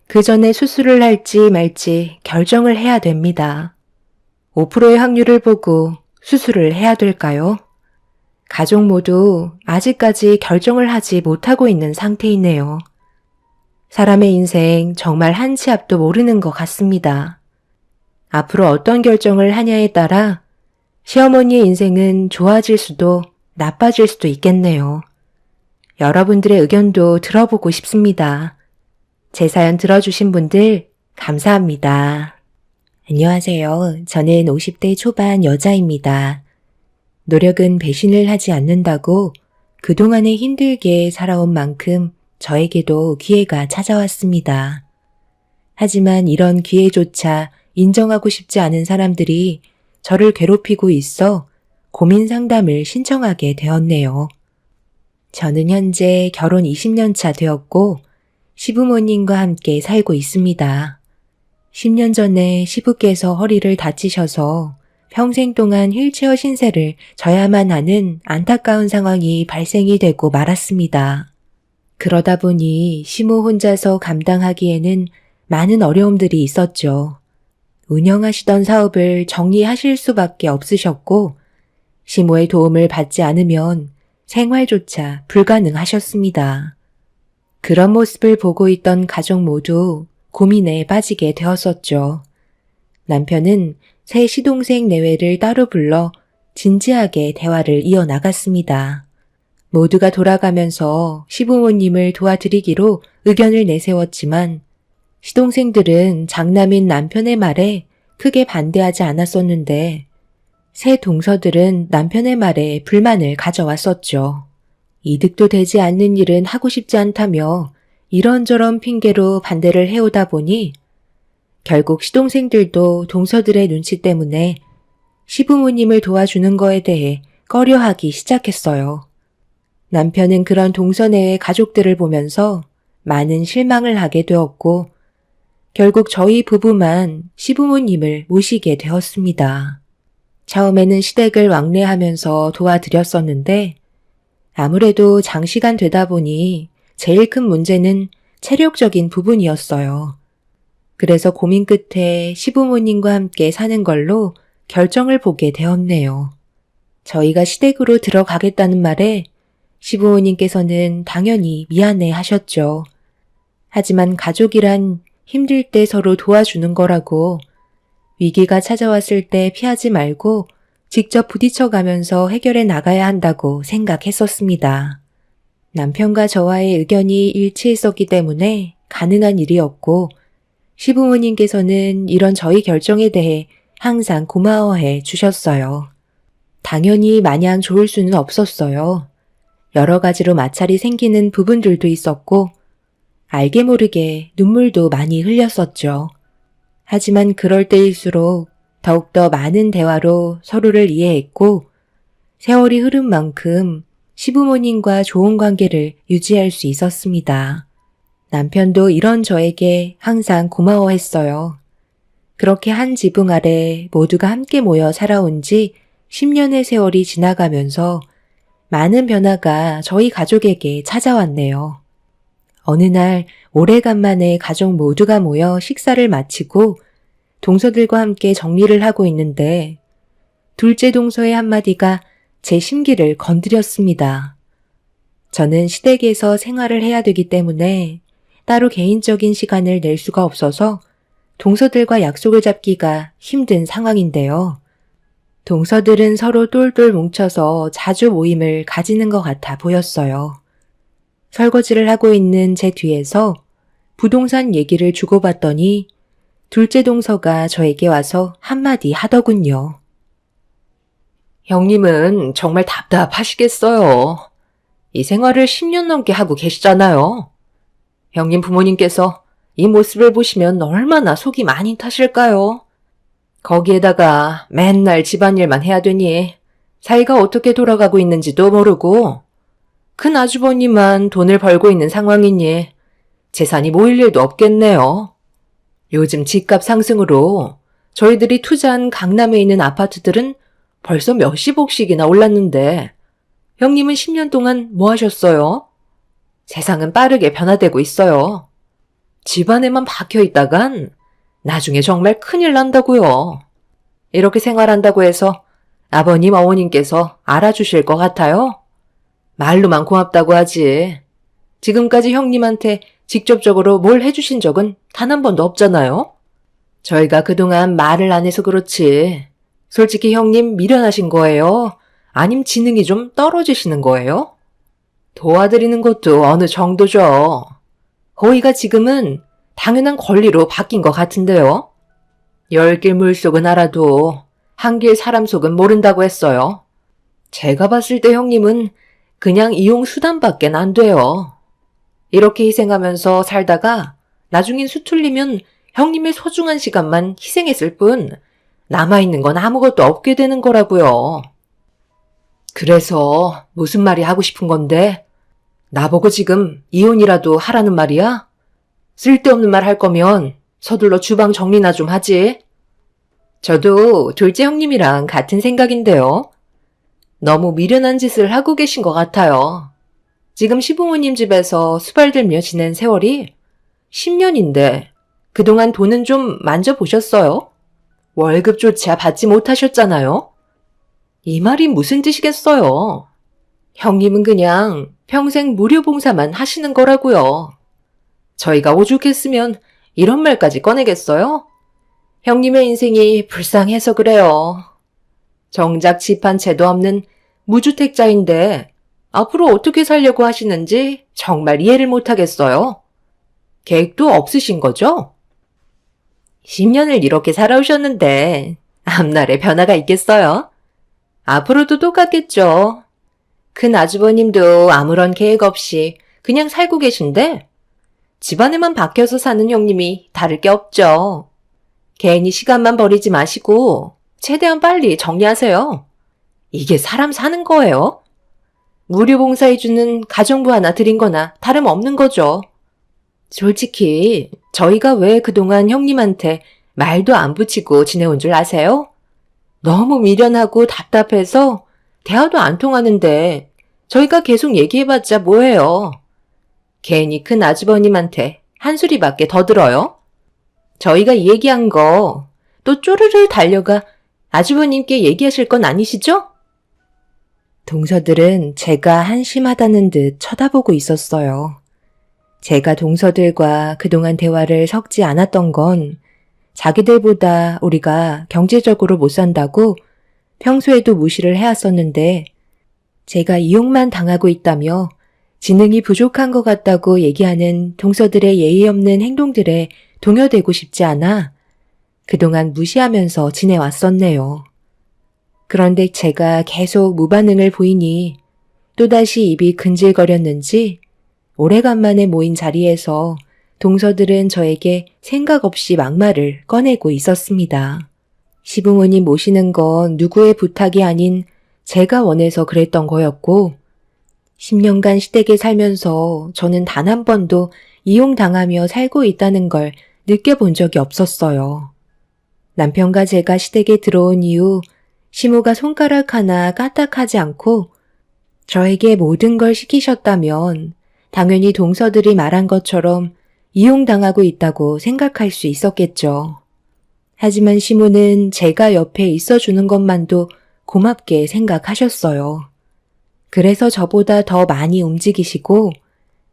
그 전에 수술을 할지 말지 결정을 해야 됩니다. 5%의 확률을 보고 수술을 해야 될까요? 가족 모두 아직까지 결정을 하지 못하고 있는 상태이네요. 사람의 인생 정말 한 치 앞도 모르는 것 같습니다. 앞으로 어떤 결정을 하냐에 따라 시어머니의 인생은 좋아질 수도 나빠질 수도 있겠네요. 여러분들의 의견도 들어보고 싶습니다. 제 사연 들어주신 분들 감사합니다. 안녕하세요. 저는 50대 초반 여자입니다. 노력은 배신을 하지 않는다고 그동안에 힘들게 살아온 만큼 저에게도 기회가 찾아왔습니다. 하지만 이런 기회조차 인정하고 싶지 않은 사람들이 저를 괴롭히고 있어 고민 상담을 신청하게 되었네요. 저는 현재 결혼 20년 차 되었고 시부모님과 함께 살고 있습니다. 10년 전에 시부께서 허리를 다치셔서 평생 동안 휠체어 신세를 져야만 하는 안타까운 상황이 발생이 되고 말았습니다. 그러다 보니 시모 혼자서 감당하기에는 많은 어려움들이 있었죠. 운영하시던 사업을 정리하실 수밖에 없으셨고 시모의 도움을 받지 않으면 생활조차 불가능하셨습니다. 그런 모습을 보고 있던 가족 모두 고민에 빠지게 되었었죠. 남편은 새 시동생 내외를 따로 불러 진지하게 대화를 이어나갔습니다. 모두가 돌아가면서 시부모님을 도와드리기로 의견을 내세웠지만 시동생들은 장남인 남편의 말에 크게 반대하지 않았었는데 새 동서들은 남편의 말에 불만을 가져왔었죠. 이득도 되지 않는 일은 하고 싶지 않다며 이런저런 핑계로 반대를 해오다 보니 결국 시동생들도 동서들의 눈치 때문에 시부모님을 도와주는 거에 대해 꺼려하기 시작했어요. 남편은 그런 동서 내의 가족들을 보면서 많은 실망을 하게 되었고 결국 저희 부부만 시부모님을 모시게 되었습니다. 처음에는 시댁을 왕래하면서 도와드렸었는데 아무래도 장시간 되다 보니 제일 큰 문제는 체력적인 부분이었어요. 그래서 고민 끝에 시부모님과 함께 사는 걸로 결정을 보게 되었네요. 저희가 시댁으로 들어가겠다는 말에 시부모님께서는 당연히 미안해 하셨죠. 하지만 가족이란 힘들 때 서로 도와주는 거라고 위기가 찾아왔을 때 피하지 말고 직접 부딪혀가면서 해결해 나가야 한다고 생각했었습니다. 남편과 저와의 의견이 일치했었기 때문에 가능한 일이었고 시부모님께서는 이런 저희 결정에 대해 항상 고마워해 주셨어요. 당연히 마냥 좋을 수는 없었어요. 여러 가지로 마찰이 생기는 부분들도 있었고 알게 모르게 눈물도 많이 흘렸었죠. 하지만 그럴 때일수록 더욱더 많은 대화로 서로를 이해했고 세월이 흐른 만큼 시부모님과 좋은 관계를 유지할 수 있었습니다. 남편도 이런 저에게 항상 고마워했어요. 그렇게 한 지붕 아래 모두가 함께 모여 살아온 지 10년의 세월이 지나가면서 많은 변화가 저희 가족에게 찾아왔네요. 어느 날 오래간만에 가족 모두가 모여 식사를 마치고 동서들과 함께 정리를 하고 있는데 둘째 동서의 한마디가 제 심기를 건드렸습니다. 저는 시댁에서 생활을 해야 되기 때문에 따로 개인적인 시간을 낼 수가 없어서 동서들과 약속을 잡기가 힘든 상황인데요. 동서들은 서로 똘똘 뭉쳐서 자주 모임을 가지는 것 같아 보였어요. 설거지를 하고 있는 제 뒤에서 부동산 얘기를 주고받더니 둘째 동서가 저에게 와서 한마디 하더군요. 형님은 정말 답답하시겠어요. 이 생활을 10년 넘게 하고 계시잖아요. 형님 부모님께서 이 모습을 보시면 얼마나 속이 많이 타실까요? 거기에다가 맨날 집안일만 해야 되니 사이가 어떻게 돌아가고 있는지도 모르고 큰 아주버님만 돈을 벌고 있는 상황이니 재산이 모일 일도 없겠네요. 요즘 집값 상승으로 저희들이 투자한 강남에 있는 아파트들은 벌써 몇십억씩이나 올랐는데 형님은 10년 동안 뭐 하셨어요? 세상은 빠르게 변화되고 있어요. 집안에만 박혀 있다간 나중에 정말 큰일 난다고요. 이렇게 생활한다고 해서 아버님, 어머님께서 알아주실 것 같아요? 말로만 고맙다고 하지. 지금까지 형님한테 직접적으로 뭘 해주신 적은 단 한 번도 없잖아요? 저희가 그동안 말을 안 해서 그렇지. 솔직히 형님 미련하신 거예요? 아님 지능이 좀 떨어지시는 거예요? 도와드리는 것도 어느 정도죠. 거의가 지금은 당연한 권리로 바뀐 것 같은데요. 10길 물속은 알아도 한길 사람 속은 모른다고 했어요. 제가 봤을 때 형님은 그냥 이용 수단밖에 안 돼요. 이렇게 희생하면서 살다가 나중엔 수틀리면 형님의 소중한 시간만 희생했을 뿐 남아있는 건 아무것도 없게 되는 거라고요. 그래서 무슨 말이 하고 싶은 건데 나보고 지금 이혼이라도 하라는 말이야? 쓸데없는 말 할 거면 서둘러 주방 정리나 좀 하지. 저도 둘째 형님이랑 같은 생각인데요. 너무 미련한 짓을 하고 계신 것 같아요. 지금 시부모님 집에서 수발들며 지낸 세월이 10년인데 그동안 돈은 좀 만져보셨어요? 월급조차 받지 못하셨잖아요? 이 말이 무슨 뜻이겠어요? 형님은 그냥 평생 무료 봉사만 하시는 거라고요. 저희가 오죽했으면 이런 말까지 꺼내겠어요? 형님의 인생이 불쌍해서 그래요. 정작 집 한 채도 없는 무주택자인데 앞으로 어떻게 살려고 하시는지 정말 이해를 못하겠어요. 계획도 없으신 거죠? 10년을 이렇게 살아오셨는데 앞날에 변화가 있겠어요? 앞으로도 똑같겠죠. 큰 아주버님도 아무런 계획 없이 그냥 살고 계신데 집안에만 박혀서 사는 형님이 다를 게 없죠. 괜히 시간만 버리지 마시고 최대한 빨리 정리하세요. 이게 사람 사는 거예요. 무료 봉사해주는 가정부 하나 드린 거나 다름없는 거죠. 솔직히 저희가 왜 그동안 형님한테 말도 안 붙이고 지내온 줄 아세요? 너무 미련하고 답답해서 대화도 안 통하는데 저희가 계속 얘기해봤자 뭐해요. 괜히 큰 아주버님한테 한 소리밖에 더 들어요. 저희가 이 얘기한 거 또 쪼르르 달려가 아주버님께 얘기하실 건 아니시죠? 동서들은 제가 한심하다는 듯 쳐다보고 있었어요. 제가 동서들과 그동안 대화를 섞지 않았던 건 자기들보다 우리가 경제적으로 못 산다고 평소에도 무시를 해왔었는데 제가 이용만 당하고 있다며 지능이 부족한 것 같다고 얘기하는 동서들의 예의 없는 행동들에 동요되고 싶지 않아 그동안 무시하면서 지내왔었네요. 그런데 제가 계속 무반응을 보이니 또다시 입이 근질거렸는지 오래간만에 모인 자리에서 동서들은 저에게 생각 없이 막말을 꺼내고 있었습니다. 시부모님 모시는 건 누구의 부탁이 아닌 제가 원해서 그랬던 거였고, 10년간 시댁에 살면서 저는 단 한 번도 이용당하며 살고 있다는 걸 느껴본 적이 없었어요. 남편과 제가 시댁에 들어온 이후 시모가 손가락 하나 까딱하지 않고 저에게 모든 걸 시키셨다면 당연히 동서들이 말한 것처럼 이용당하고 있다고 생각할 수 있었겠죠. 하지만 시모는 제가 옆에 있어주는 것만도 고맙게 생각하셨어요. 그래서 저보다 더 많이 움직이시고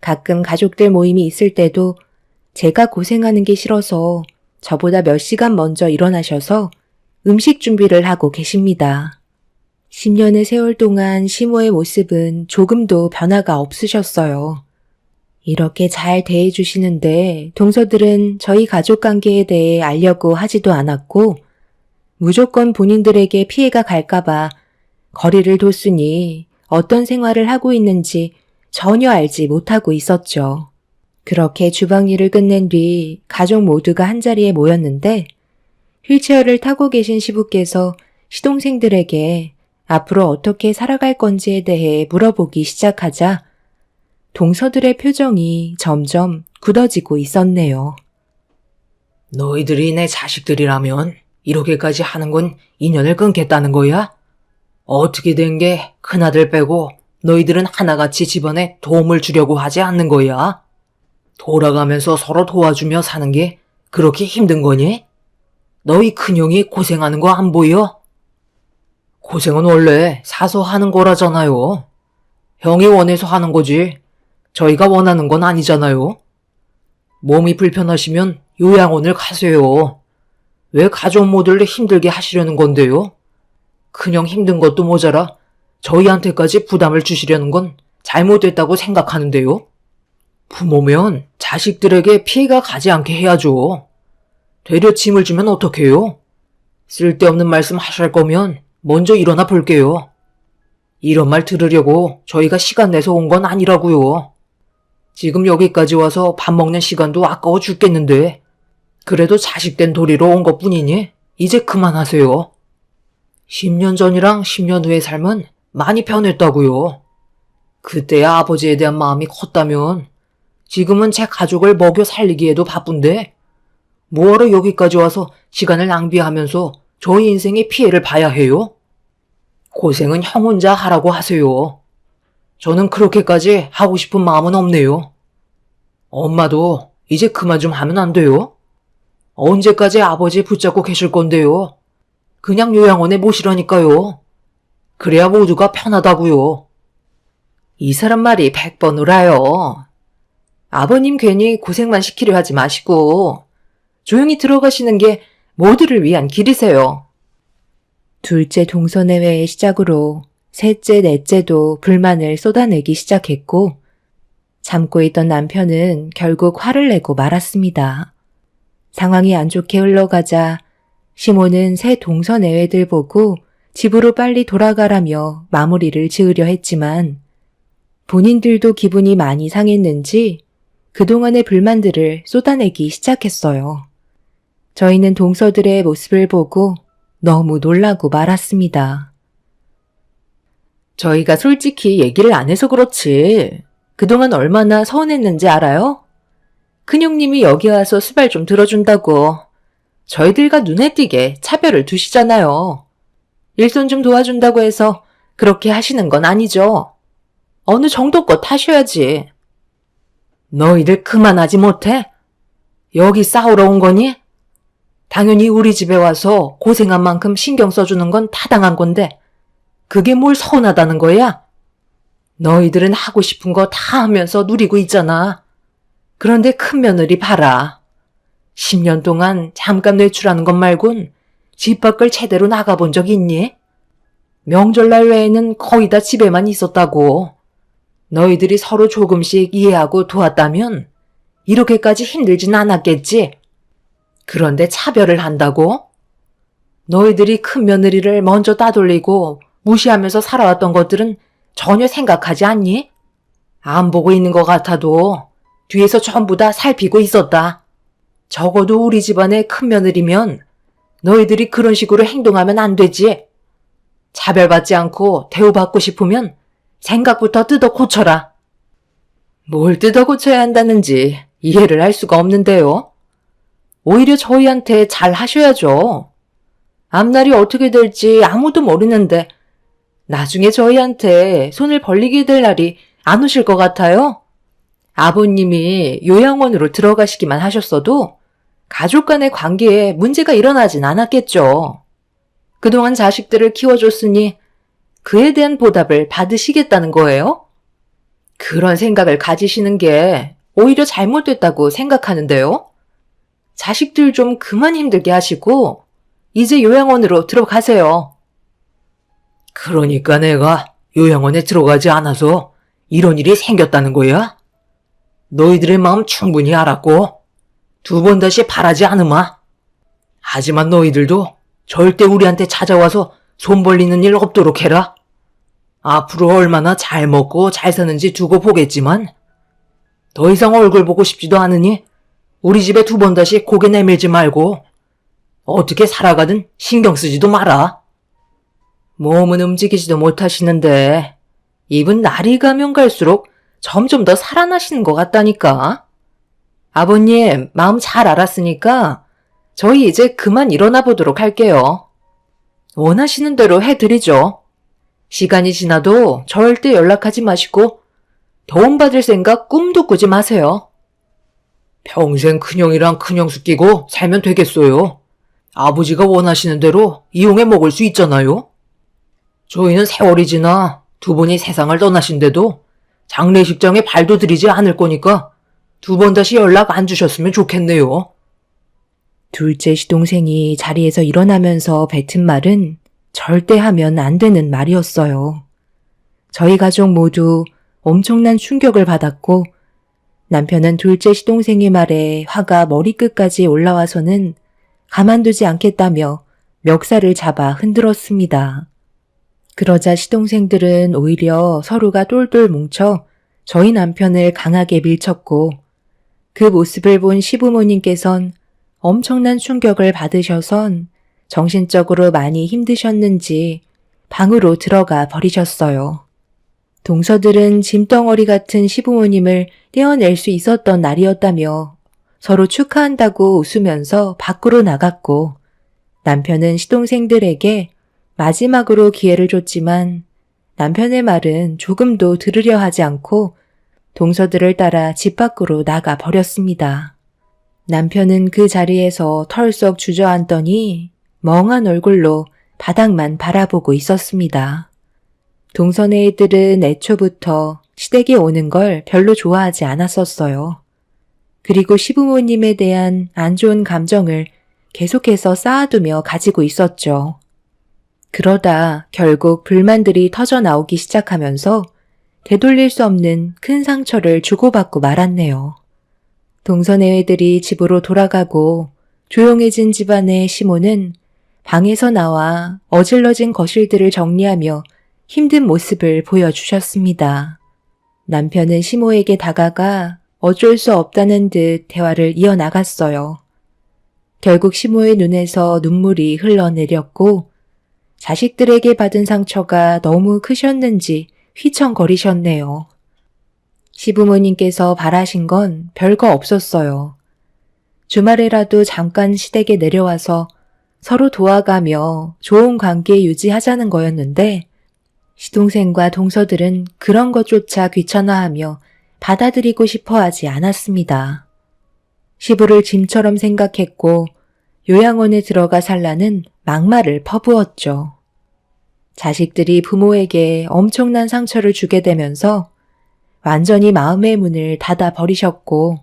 가끔 가족들 모임이 있을 때도 제가 고생하는 게 싫어서 저보다 몇 시간 먼저 일어나셔서 음식 준비를 하고 계십니다. 10년의 세월 동안 시모의 모습은 조금도 변화가 없으셨어요. 이렇게 잘 대해주시는데 동서들은 저희 가족 관계에 대해 알려고 하지도 않았고 무조건 본인들에게 피해가 갈까봐 거리를 뒀으니 어떤 생활을 하고 있는지 전혀 알지 못하고 있었죠. 그렇게 주방 일을 끝낸 뒤 가족 모두가 한자리에 모였는데 휠체어를 타고 계신 시부께서 시동생들에게 앞으로 어떻게 살아갈 건지에 대해 물어보기 시작하자 동서들의 표정이 점점 굳어지고 있었네요. 너희들이 내 자식들이라면 이렇게까지 하는 건 인연을 끊겠다는 거야? 어떻게 된 게 큰아들 빼고 너희들은 하나같이 집안에 도움을 주려고 하지 않는 거야? 돌아가면서 서로 도와주며 사는 게 그렇게 힘든 거니? 너희 큰형이 고생하는 거 안 보여? 고생은 원래 사서 하는 거라잖아요. 형이 원해서 하는 거지. 저희가 원하는 건 아니잖아요. 몸이 불편하시면 요양원을 가세요. 왜 가족 모두를 힘들게 하시려는 건데요? 큰형 힘든 것도 모자라 저희한테까지 부담을 주시려는 건 잘못됐다고 생각하는데요. 부모면 자식들에게 피해가 가지 않게 해야죠. 되려 짐을 주면 어떡해요? 쓸데없는 말씀 하실 거면 먼저 일어나 볼게요. 이런 말 들으려고 저희가 시간 내서 온 건 아니라고요. 지금 여기까지 와서 밥 먹는 시간도 아까워 죽겠는데 그래도 자식된 도리로 온 것뿐이니 이제 그만하세요. 10년 전이랑 10년 후의 삶은 많이 변했다고요. 그때야 아버지에 대한 마음이 컸다면 지금은 제 가족을 먹여 살리기에도 바쁜데 뭐하러 여기까지 와서 시간을 낭비하면서 저희 인생의 피해를 봐야 해요? 고생은 형 혼자 하라고 하세요. 저는 그렇게까지 하고 싶은 마음은 없네요. 엄마도 이제 그만 좀 하면 안 돼요? 언제까지 아버지 붙잡고 계실 건데요? 그냥 요양원에 모시라니까요. 그래야 모두가 편하다고요. 이 사람 말이 100번 울어요. 아버님 괜히 고생만 시키려 하지 마시고 조용히 들어가시는 게 모두를 위한 길이세요. 둘째 동서내외의 시작으로 셋째, 넷째도 불만을 쏟아내기 시작했고 참고 있던 남편은 결국 화를 내고 말았습니다. 상황이 안 좋게 흘러가자 시모는 새 동서내외들 보고 집으로 빨리 돌아가라며 마무리를 지으려 했지만 본인들도 기분이 많이 상했는지 그동안의 불만들을 쏟아내기 시작했어요. 저희는 동서들의 모습을 보고 너무 놀라고 말았습니다. 저희가 솔직히 얘기를 안 해서 그렇지. 그동안 얼마나 서운했는지 알아요? 큰형님이 여기 와서 수발 좀 들어준다고 저희들과 눈에 띄게 차별을 두시잖아요. 일손 좀 도와준다고 해서 그렇게 하시는 건 아니죠. 어느 정도껏 하셔야지. 너희들 그만하지 못해? 여기 싸우러 온 거니? 당연히 우리 집에 와서 고생한 만큼 신경 써주는 건 타당한 건데 그게 뭘 서운하다는 거야? 너희들은 하고 싶은 거 다 하면서 누리고 있잖아. 그런데 큰 며느리 봐라. 10년 동안 잠깐 외출하는 것 말곤 집 밖을 제대로 나가본 적 있니? 명절날 외에는 거의 다 집에만 있었다고. 너희들이 서로 조금씩 이해하고 도왔다면 이렇게까지 힘들진 않았겠지? 그런데 차별을 한다고? 너희들이 큰 며느리를 먼저 따돌리고 무시하면서 살아왔던 것들은 전혀 생각하지 않니? 안 보고 있는 것 같아도 뒤에서 전부 다 살피고 있었다. 적어도 우리 집안의 큰 며느리면 너희들이 그런 식으로 행동하면 안 되지. 차별받지 않고 대우받고 싶으면 생각부터 뜯어 고쳐라. 뭘 뜯어 고쳐야 한다는지 이해를 할 수가 없는데요. 오히려 저희한테 잘 하셔야죠. 앞날이 어떻게 될지 아무도 모르는데 나중에 저희한테 손을 벌리게 될 날이 안 오실 것 같아요. 아버님이 요양원으로 들어가시기만 하셨어도 가족 간의 관계에 문제가 일어나진 않았겠죠. 그동안 자식들을 키워줬으니 그에 대한 보답을 받으시겠다는 거예요? 그런 생각을 가지시는 게 오히려 잘못됐다고 생각하는데요. 자식들 좀 그만 힘들게 하시고 이제 요양원으로 들어가세요. 그러니까 내가 요양원에 들어가지 않아서 이런 일이 생겼다는 거야? 너희들의 마음 충분히 알았고 두 번 다시 바라지 않으마. 하지만 너희들도 절대 우리한테 찾아와서 손 벌리는 일 없도록 해라. 앞으로 얼마나 잘 먹고 잘 사는지 두고 보겠지만 더 이상 얼굴 보고 싶지도 않으니 우리 집에 두 번 다시 고개 내밀지 말고 어떻게 살아가든 신경 쓰지도 마라. 몸은 움직이지도 못하시는데 입은 날이 가면 갈수록 점점 더 살아나시는 것 같다니까. 아버님 마음 잘 알았으니까 저희 이제 그만 일어나 보도록 할게요. 원하시는 대로 해드리죠. 시간이 지나도 절대 연락하지 마시고 도움받을 생각 꿈도 꾸지 마세요. 평생 큰형이랑 큰형수 끼고 살면 되겠어요. 아버지가 원하시는 대로 이용해 먹을 수 있잖아요. 저희는 세월이 지나 두 분이 세상을 떠나신데도 장례식장에 발도 들이지 않을 거니까 두 번 다시 연락 안 주셨으면 좋겠네요. 둘째 시동생이 자리에서 일어나면서 뱉은 말은 절대 하면 안 되는 말이었어요. 저희 가족 모두 엄청난 충격을 받았고 남편은 둘째 시동생의 말에 화가 머리끝까지 올라와서는 가만두지 않겠다며 멱살을 잡아 흔들었습니다. 그러자 시동생들은 오히려 서로가 똘똘 뭉쳐 저희 남편을 강하게 밀쳤고 그 모습을 본 시부모님께선 엄청난 충격을 받으셔선 정신적으로 많이 힘드셨는지 방으로 들어가 버리셨어요. 동서들은 짐덩어리 같은 시부모님을 떼어낼 수 있었던 날이었다며 서로 축하한다고 웃으면서 밖으로 나갔고 남편은 시동생들에게 마지막으로 기회를 줬지만 남편의 말은 조금도 들으려 하지 않고 동서들을 따라 집 밖으로 나가 버렸습니다. 남편은 그 자리에서 털썩 주저앉더니 멍한 얼굴로 바닥만 바라보고 있었습니다. 동선의 애들은 애초부터 시댁에 오는 걸 별로 좋아하지 않았었어요. 그리고 시부모님에 대한 안 좋은 감정을 계속해서 쌓아두며 가지고 있었죠. 그러다 결국 불만들이 터져 나오기 시작하면서 되돌릴 수 없는 큰 상처를 주고받고 말았네요. 동서내외들이 집으로 돌아가고 조용해진 집안의 시모는 방에서 나와 어질러진 거실들을 정리하며 힘든 모습을 보여주셨습니다. 남편은 시모에게 다가가 어쩔 수 없다는 듯 대화를 이어나갔어요. 결국 시모의 눈에서 눈물이 흘러내렸고 자식들에게 받은 상처가 너무 크셨는지 휘청거리셨네요. 시부모님께서 바라신 건 별거 없었어요. 주말에라도 잠깐 시댁에 내려와서 서로 도와가며 좋은 관계 유지하자는 거였는데 시동생과 동서들은 그런 것조차 귀찮아하며 받아들이고 싶어 하지 않았습니다. 시부를 짐처럼 생각했고 요양원에 들어가 살라는 막말을 퍼부었죠. 자식들이 부모에게 엄청난 상처를 주게 되면서 완전히 마음의 문을 닫아 버리셨고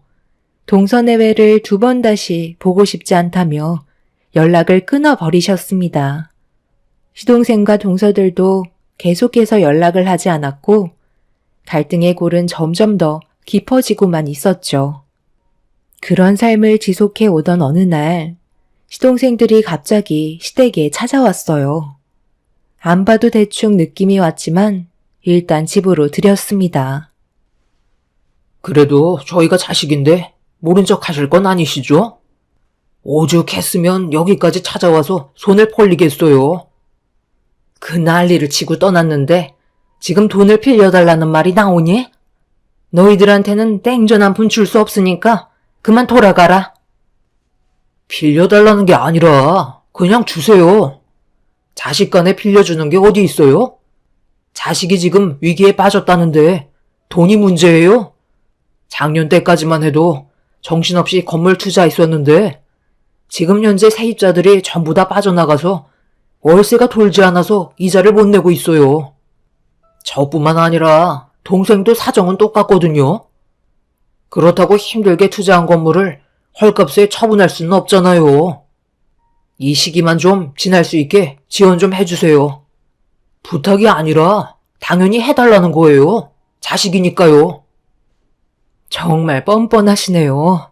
동서내외를 두 번 다시 보고 싶지 않다며 연락을 끊어 버리셨습니다. 시동생과 동서들도 계속해서 연락을 하지 않았고 갈등의 골은 점점 더 깊어지고만 있었죠. 그런 삶을 지속해 오던 어느 날 시동생들이 갑자기 시댁에 찾아왔어요. 안 봐도 대충 느낌이 왔지만 일단 집으로 들였습니다. 그래도 저희가 자식인데 모른 척 하실 건 아니시죠? 오죽했으면 여기까지 찾아와서 손을 벌리겠어요. 그 난리를 치고 떠났는데 지금 돈을 빌려달라는 말이 나오니? 너희들한테는 땡전 한 푼 줄 수 없으니까 그만 돌아가라. 빌려달라는 게 아니라 그냥 주세요. 자식 간에 빌려주는 게 어디 있어요? 자식이 지금 위기에 빠졌다는데 돈이 문제예요? 작년 때까지만 해도 정신없이 건물 투자했었는데 지금 현재 세입자들이 전부 다 빠져나가서 월세가 돌지 않아서 이자를 못 내고 있어요. 저뿐만 아니라 동생도 사정은 똑같거든요. 그렇다고 힘들게 투자한 건물을 헐값에 처분할 수는 없잖아요. 이 시기만 좀 지날 수 있게 지원 좀 해주세요. 부탁이 아니라 당연히 해달라는 거예요. 자식이니까요. 정말 뻔뻔하시네요.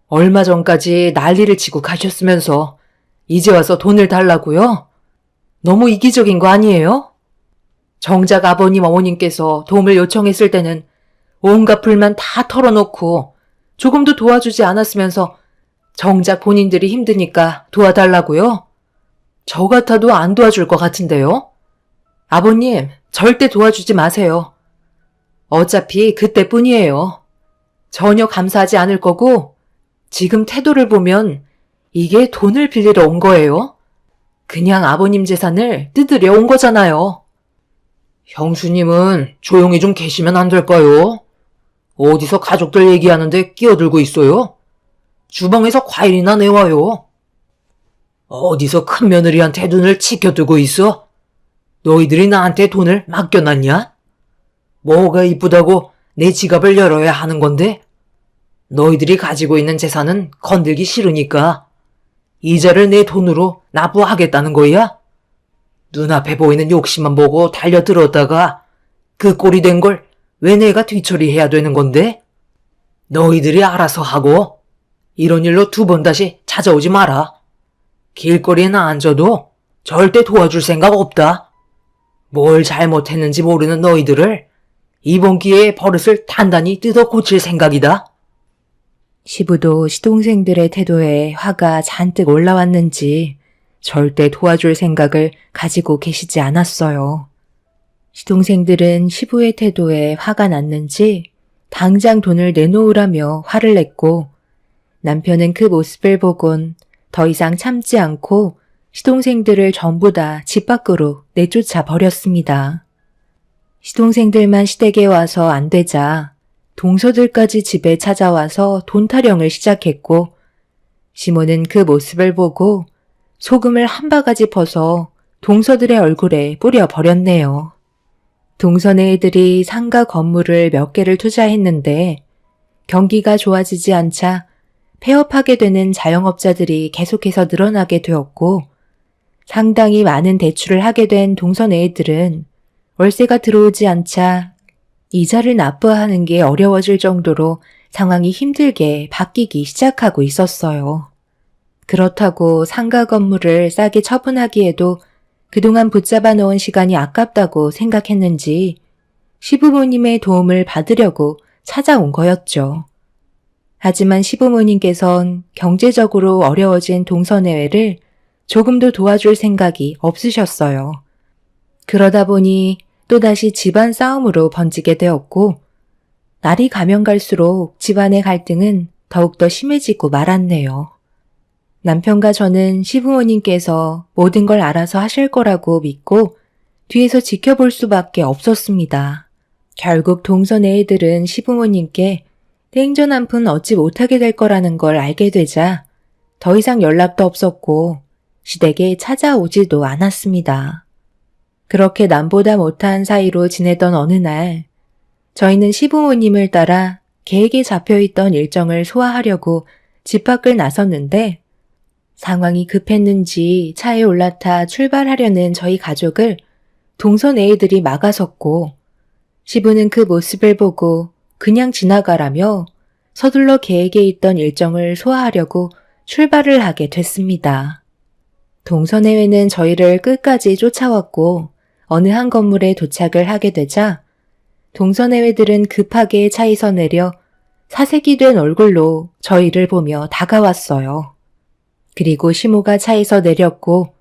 얼마 전까지 난리를 치고 가셨으면서 이제 와서 돈을 달라고요? 너무 이기적인 거 아니에요? 정작 아버님 어머님께서 도움을 요청했을 때는 온갖 불만 다 털어놓고 조금도 도와주지 않았으면서 정작 본인들이 힘드니까 도와달라고요? 저 같아도 안 도와줄 것 같은데요? 아버님, 절대 도와주지 마세요. 어차피 그때뿐이에요. 전혀 감사하지 않을 거고 지금 태도를 보면 이게 돈을 빌리러 온 거예요? 그냥 아버님 재산을 뜯으려 온 거잖아요. 형수님은 조용히 좀 계시면 안 될까요? 어디서 가족들 얘기하는데 끼어들고 있어요? 주방에서 과일이나 내와요. 어디서 큰 며느리한테 눈을 치켜두고 있어? 너희들이 나한테 돈을 맡겨놨냐? 뭐가 이쁘다고 내 지갑을 열어야 하는 건데? 너희들이 가지고 있는 재산은 건들기 싫으니까 이자를 내 돈으로 납부하겠다는 거야? 눈앞에 보이는 욕심만 보고 달려들었다가 그 꼴이 된 걸 왜 내가 뒤처리해야 되는 건데? 너희들이 알아서 하고 이런 일로 두 번 다시 찾아오지 마라. 길거리에 나 앉아도 절대 도와줄 생각 없다. 뭘 잘못했는지 모르는 너희들을 이번 기회에 버릇을 단단히 뜯어 고칠 생각이다. 시부도 시동생들의 태도에 화가 잔뜩 올라왔는지 절대 도와줄 생각을 가지고 계시지 않았어요. 시동생들은 시부의 태도에 화가 났는지 당장 돈을 내놓으라며 화를 냈고 남편은 그 모습을 보곤 더 이상 참지 않고 시동생들을 전부 다 집 밖으로 내쫓아 버렸습니다. 시동생들만 시댁에 와서 안 되자 동서들까지 집에 찾아와서 돈 타령을 시작했고 시모는 그 모습을 보고 소금을 한 바가지 퍼서 동서들의 얼굴에 뿌려버렸네요. 동서네 애들이 상가 건물을 몇 개를 투자했는데 경기가 좋아지지 않자 폐업하게 되는 자영업자들이 계속해서 늘어나게 되었고 상당히 많은 대출을 하게 된 동서네 애들은 월세가 들어오지 않자 이자를 납부하는 게 어려워질 정도로 상황이 힘들게 바뀌기 시작하고 있었어요. 그렇다고 상가 건물을 싸게 처분하기에도 그동안 붙잡아 놓은 시간이 아깝다고 생각했는지 시부모님의 도움을 받으려고 찾아온 거였죠. 하지만 시부모님께선 경제적으로 어려워진 동서내외를 조금도 도와줄 생각이 없으셨어요. 그러다 보니 또다시 집안 싸움으로 번지게 되었고 날이 가면 갈수록 집안의 갈등은 더욱더 심해지고 말았네요. 남편과 저는 시부모님께서 모든 걸 알아서 하실 거라고 믿고 뒤에서 지켜볼 수밖에 없었습니다. 결국 동서네 애들은 시부모님께 땡전 한 푼 얻지 못하게 될 거라는 걸 알게 되자 더 이상 연락도 없었고 시댁에 찾아오지도 않았습니다. 그렇게 남보다 못한 사이로 지내던 어느 날 저희는 시부모님을 따라 계획에 잡혀있던 일정을 소화하려고 집 밖을 나섰는데 상황이 급했는지 차에 올라타 출발하려는 저희 가족을 동선 애들이 막아섰고 시부는 그 모습을 보고 그냥 지나가라며 서둘러 계획에 있던 일정을 소화하려고 출발을 하게 됐습니다. 동서내외는 저희를 끝까지 쫓아왔고 어느 한 건물에 도착을 하게 되자 동서내외들은 급하게 차에서 내려 사색이 된 얼굴로 저희를 보며 다가왔어요. 그리고 시모가 차에서 내렸고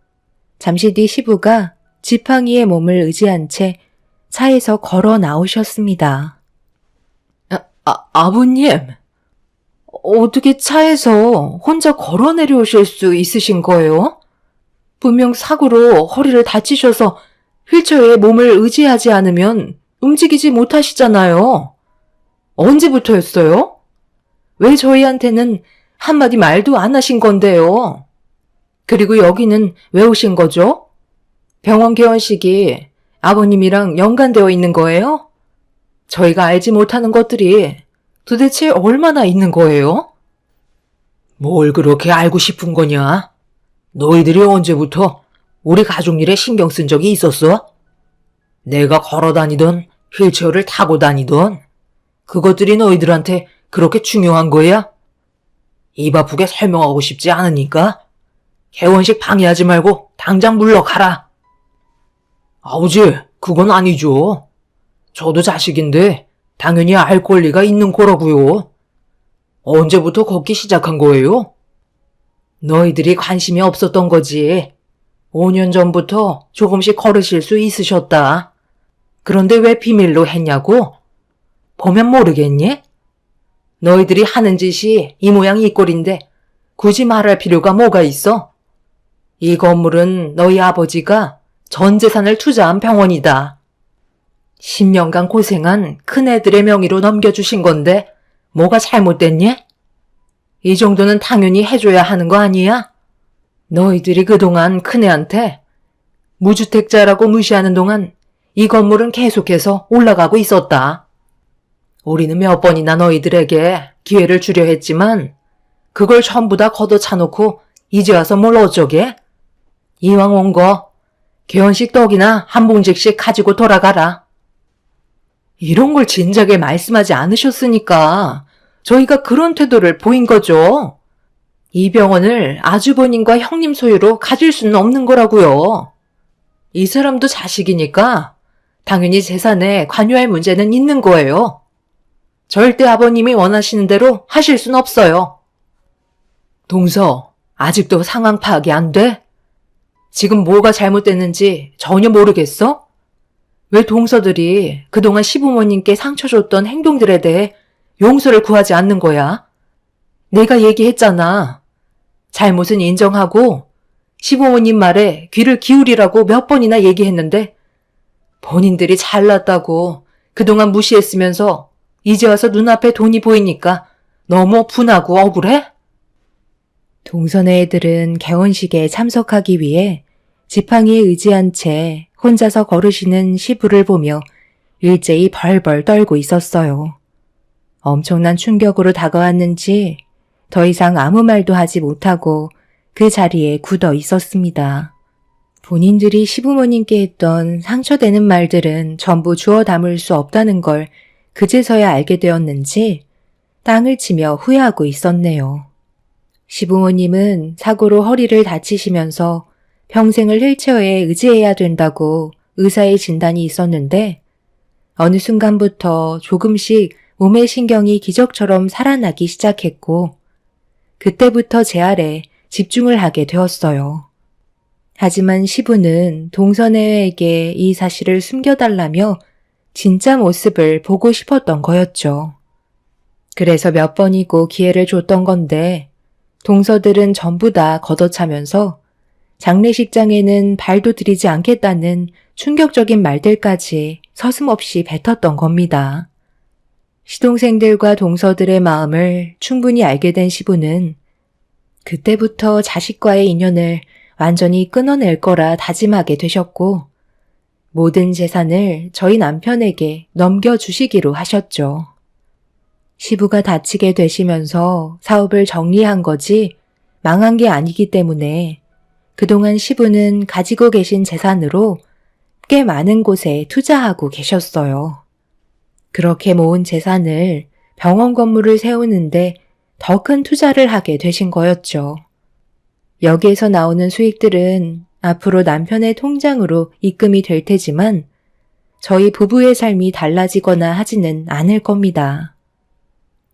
잠시 뒤 시부가 지팡이의 몸을 의지한 채 차에서 걸어 나오셨습니다. 아버님, 어떻게 차에서 혼자 걸어 내려오실 수 있으신 거예요? 분명 사고로 허리를 다치셔서 휠체어에 몸을 의지하지 않으면 움직이지 못하시잖아요. 언제부터였어요? 왜 저희한테는 한마디 말도 안 하신 건데요? 그리고 여기는 왜 오신 거죠? 병원 개원식이 아버님이랑 연관되어 있는 거예요? 저희가 알지 못하는 것들이 도대체 얼마나 있는 거예요? 뭘 그렇게 알고 싶은 거냐? 너희들이 언제부터 우리 가족 일에 신경 쓴 적이 있었어? 내가 걸어 다니던 휠체어를 타고 다니던 그것들이 너희들한테 그렇게 중요한 거야? 입 아프게 설명하고 싶지 않으니까 개원식 방해하지 말고 당장 물러가라. 아버지, 그건 아니죠. 저도 자식인데 당연히 알 권리가 있는 거라고요. 언제부터 걷기 시작한 거예요? 너희들이 관심이 없었던 거지. 5년 전부터 조금씩 걸으실 수 있으셨다. 그런데 왜 비밀로 했냐고? 보면 모르겠니? 너희들이 하는 짓이 이 모양 이 꼴인데 굳이 말할 필요가 뭐가 있어? 이 건물은 너희 아버지가 전 재산을 투자한 병원이다. 10년간 고생한 큰애들의 명의로 넘겨주신 건데 뭐가 잘못됐니? 이 정도는 당연히 해줘야 하는 거 아니야? 너희들이 그동안 큰애한테 무주택자라고 무시하는 동안 이 건물은 계속해서 올라가고 있었다. 우리는 몇 번이나 너희들에게 기회를 주려 했지만 그걸 전부 다 걷어차놓고 이제 와서 뭘 어쩌게? 이왕 온 거 개원식 떡이나 한 봉지씩 가지고 돌아가라. 이런 걸 진작에 말씀하지 않으셨으니까 저희가 그런 태도를 보인 거죠. 이 병원을 아주버님과 형님 소유로 가질 수는 없는 거라고요. 이 사람도 자식이니까 당연히 재산에 관여할 문제는 있는 거예요. 절대 아버님이 원하시는 대로 하실 순 없어요. 동서, 아직도 상황 파악이 안 돼? 지금 뭐가 잘못됐는지 전혀 모르겠어? 왜 동서들이 그동안 시부모님께 상처 줬던 행동들에 대해 용서를 구하지 않는 거야? 내가 얘기했잖아. 잘못은 인정하고 시부모님 말에 귀를 기울이라고 몇 번이나 얘기했는데 본인들이 잘났다고 그동안 무시했으면서 이제 와서 눈앞에 돈이 보이니까 너무 분하고 억울해? 동선의 애들은 개원식에 참석하기 위해 지팡이에 의지한 채 혼자서 걸으시는 시부를 보며 일제히 벌벌 떨고 있었어요. 엄청난 충격으로 다가왔는지 더 이상 아무 말도 하지 못하고 그 자리에 굳어 있었습니다. 본인들이 시부모님께 했던 상처되는 말들은 전부 주워 담을 수 없다는 걸 그제서야 알게 되었는지 땅을 치며 후회하고 있었네요. 시부모님은 사고로 허리를 다치시면서 평생을 휠체어에 의지해야 된다고 의사의 진단이 있었는데 어느 순간부터 조금씩 몸의 신경이 기적처럼 살아나기 시작했고 그때부터 제 아래 집중을 하게 되었어요. 하지만 시부는 동선애에게 이 사실을 숨겨달라며 진짜 모습을 보고 싶었던 거였죠. 그래서 몇 번이고 기회를 줬던 건데 동서들은 전부 다 걷어차면서 장례식장에는 발도 들이지 않겠다는 충격적인 말들까지 서슴없이 뱉었던 겁니다. 시동생들과 동서들의 마음을 충분히 알게 된 시부는 그때부터 자식과의 인연을 완전히 끊어낼 거라 다짐하게 되셨고 모든 재산을 저희 남편에게 넘겨주시기로 하셨죠. 시부가 다치게 되시면서 사업을 정리한 거지 망한 게 아니기 때문에 그동안 시부는 가지고 계신 재산으로 꽤 많은 곳에 투자하고 계셨어요. 그렇게 모은 재산을 병원 건물을 세우는데 더 큰 투자를 하게 되신 거였죠. 여기에서 나오는 수익들은 앞으로 남편의 통장으로 입금이 될 테지만 저희 부부의 삶이 달라지거나 하지는 않을 겁니다.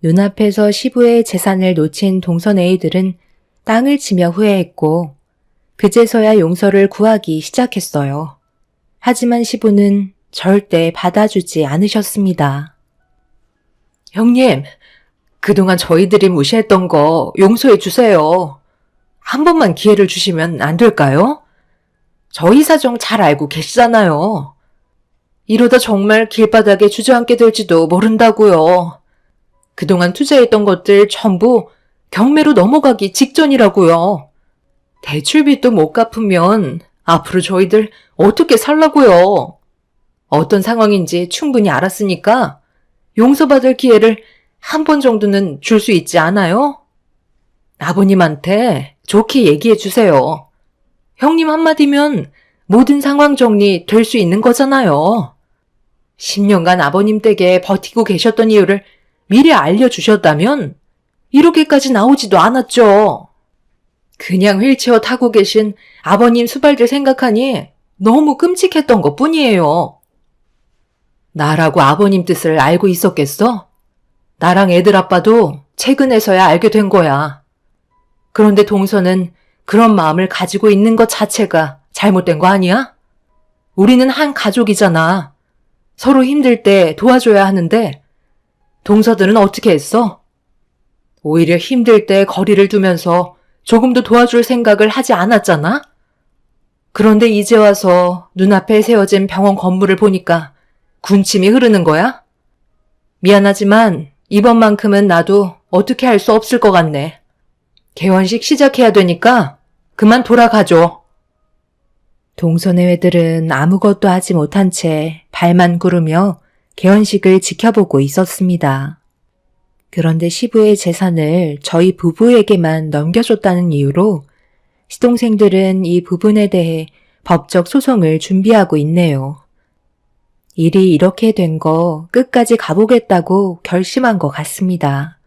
눈앞에서 시부의 재산을 놓친 동선애이들은 땅을 치며 후회했고 그제서야 용서를 구하기 시작했어요. 하지만 시부는 절대 받아주지 않으셨습니다. 형님, 그동안 저희들이 무시했던 거 용서해 주세요. 한 번만 기회를 주시면 안 될까요? 저희 사정 잘 알고 계시잖아요. 이러다 정말 길바닥에 주저앉게 될지도 모른다고요. 그동안 투자했던 것들 전부 경매로 넘어가기 직전이라고요. 대출빚도 못 갚으면 앞으로 저희들 어떻게 살라고요. 어떤 상황인지 충분히 알았으니까 용서받을 기회를 한 번 정도는 줄 수 있지 않아요? 아버님한테 좋게 얘기해 주세요. 형님 한마디면 모든 상황 정리 될 수 있는 거잖아요. 10년간 아버님 댁에 버티고 계셨던 이유를 미리 알려주셨다면 이렇게까지 나오지도 않았죠. 그냥 휠체어 타고 계신 아버님 수발들 생각하니 너무 끔찍했던 것 뿐이에요. 나라고 아버님 뜻을 알고 있었겠어? 나랑 애들 아빠도 최근에서야 알게 된 거야. 그런데 동서는 그런 마음을 가지고 있는 것 자체가 잘못된 거 아니야? 우리는 한 가족이잖아. 서로 힘들 때 도와줘야 하는데 동서들은 어떻게 했어? 오히려 힘들 때 거리를 두면서 조금도 도와줄 생각을 하지 않았잖아? 그런데 이제 와서 눈앞에 세워진 병원 건물을 보니까 군침이 흐르는 거야? 미안하지만 이번만큼은 나도 어떻게 할 수 없을 것 같네. 개원식 시작해야 되니까 그만 돌아가줘. 동서내외들은 아무것도 하지 못한 채 발만 구르며 개원식을 지켜보고 있었습니다. 그런데 시부의 재산을 저희 부부에게만 넘겨줬다는 이유로 시동생들은 이 부분에 대해 법적 소송을 준비하고 있네요. 일이 이렇게 된 거 끝까지 가보겠다고 결심한 것 같습니다.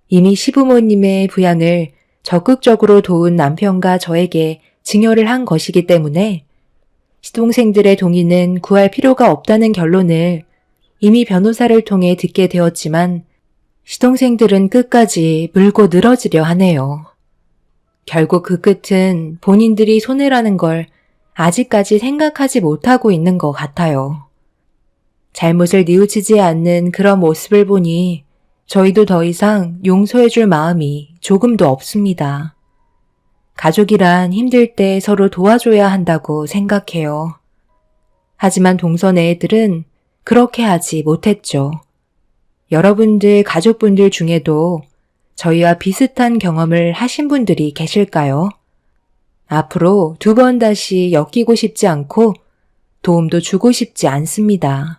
이미 시부모님의 부양을 적극적으로 도운 남편과 저에게 증여를 한 것이기 때문에 시동생들의 동의는 구할 필요가 없다는 결론을 이미 변호사를 통해 듣게 되었지만 시동생들은 끝까지 물고 늘어지려 하네요. 결국 그 끝은 본인들이 손해라는 걸 아직까지 생각하지 못하고 있는 것 같아요. 잘못을 뉘우치지 않는 그런 모습을 보니 저희도 더 이상 용서해줄 마음이 조금도 없습니다. 가족이란 힘들 때 서로 도와줘야 한다고 생각해요. 하지만 동서내 애들은 그렇게 하지 못했죠. 여러분들 가족분들 중에도 저희와 비슷한 경험을 하신 분들이 계실까요? 앞으로 2번 다시 엮이고 싶지 않고 도움도 주고 싶지 않습니다.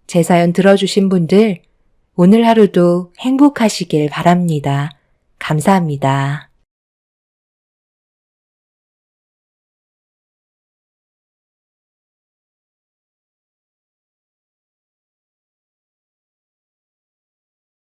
제 사연 들어주신 분들 오늘 하루도 행복하시길 바랍니다. 감사합니다.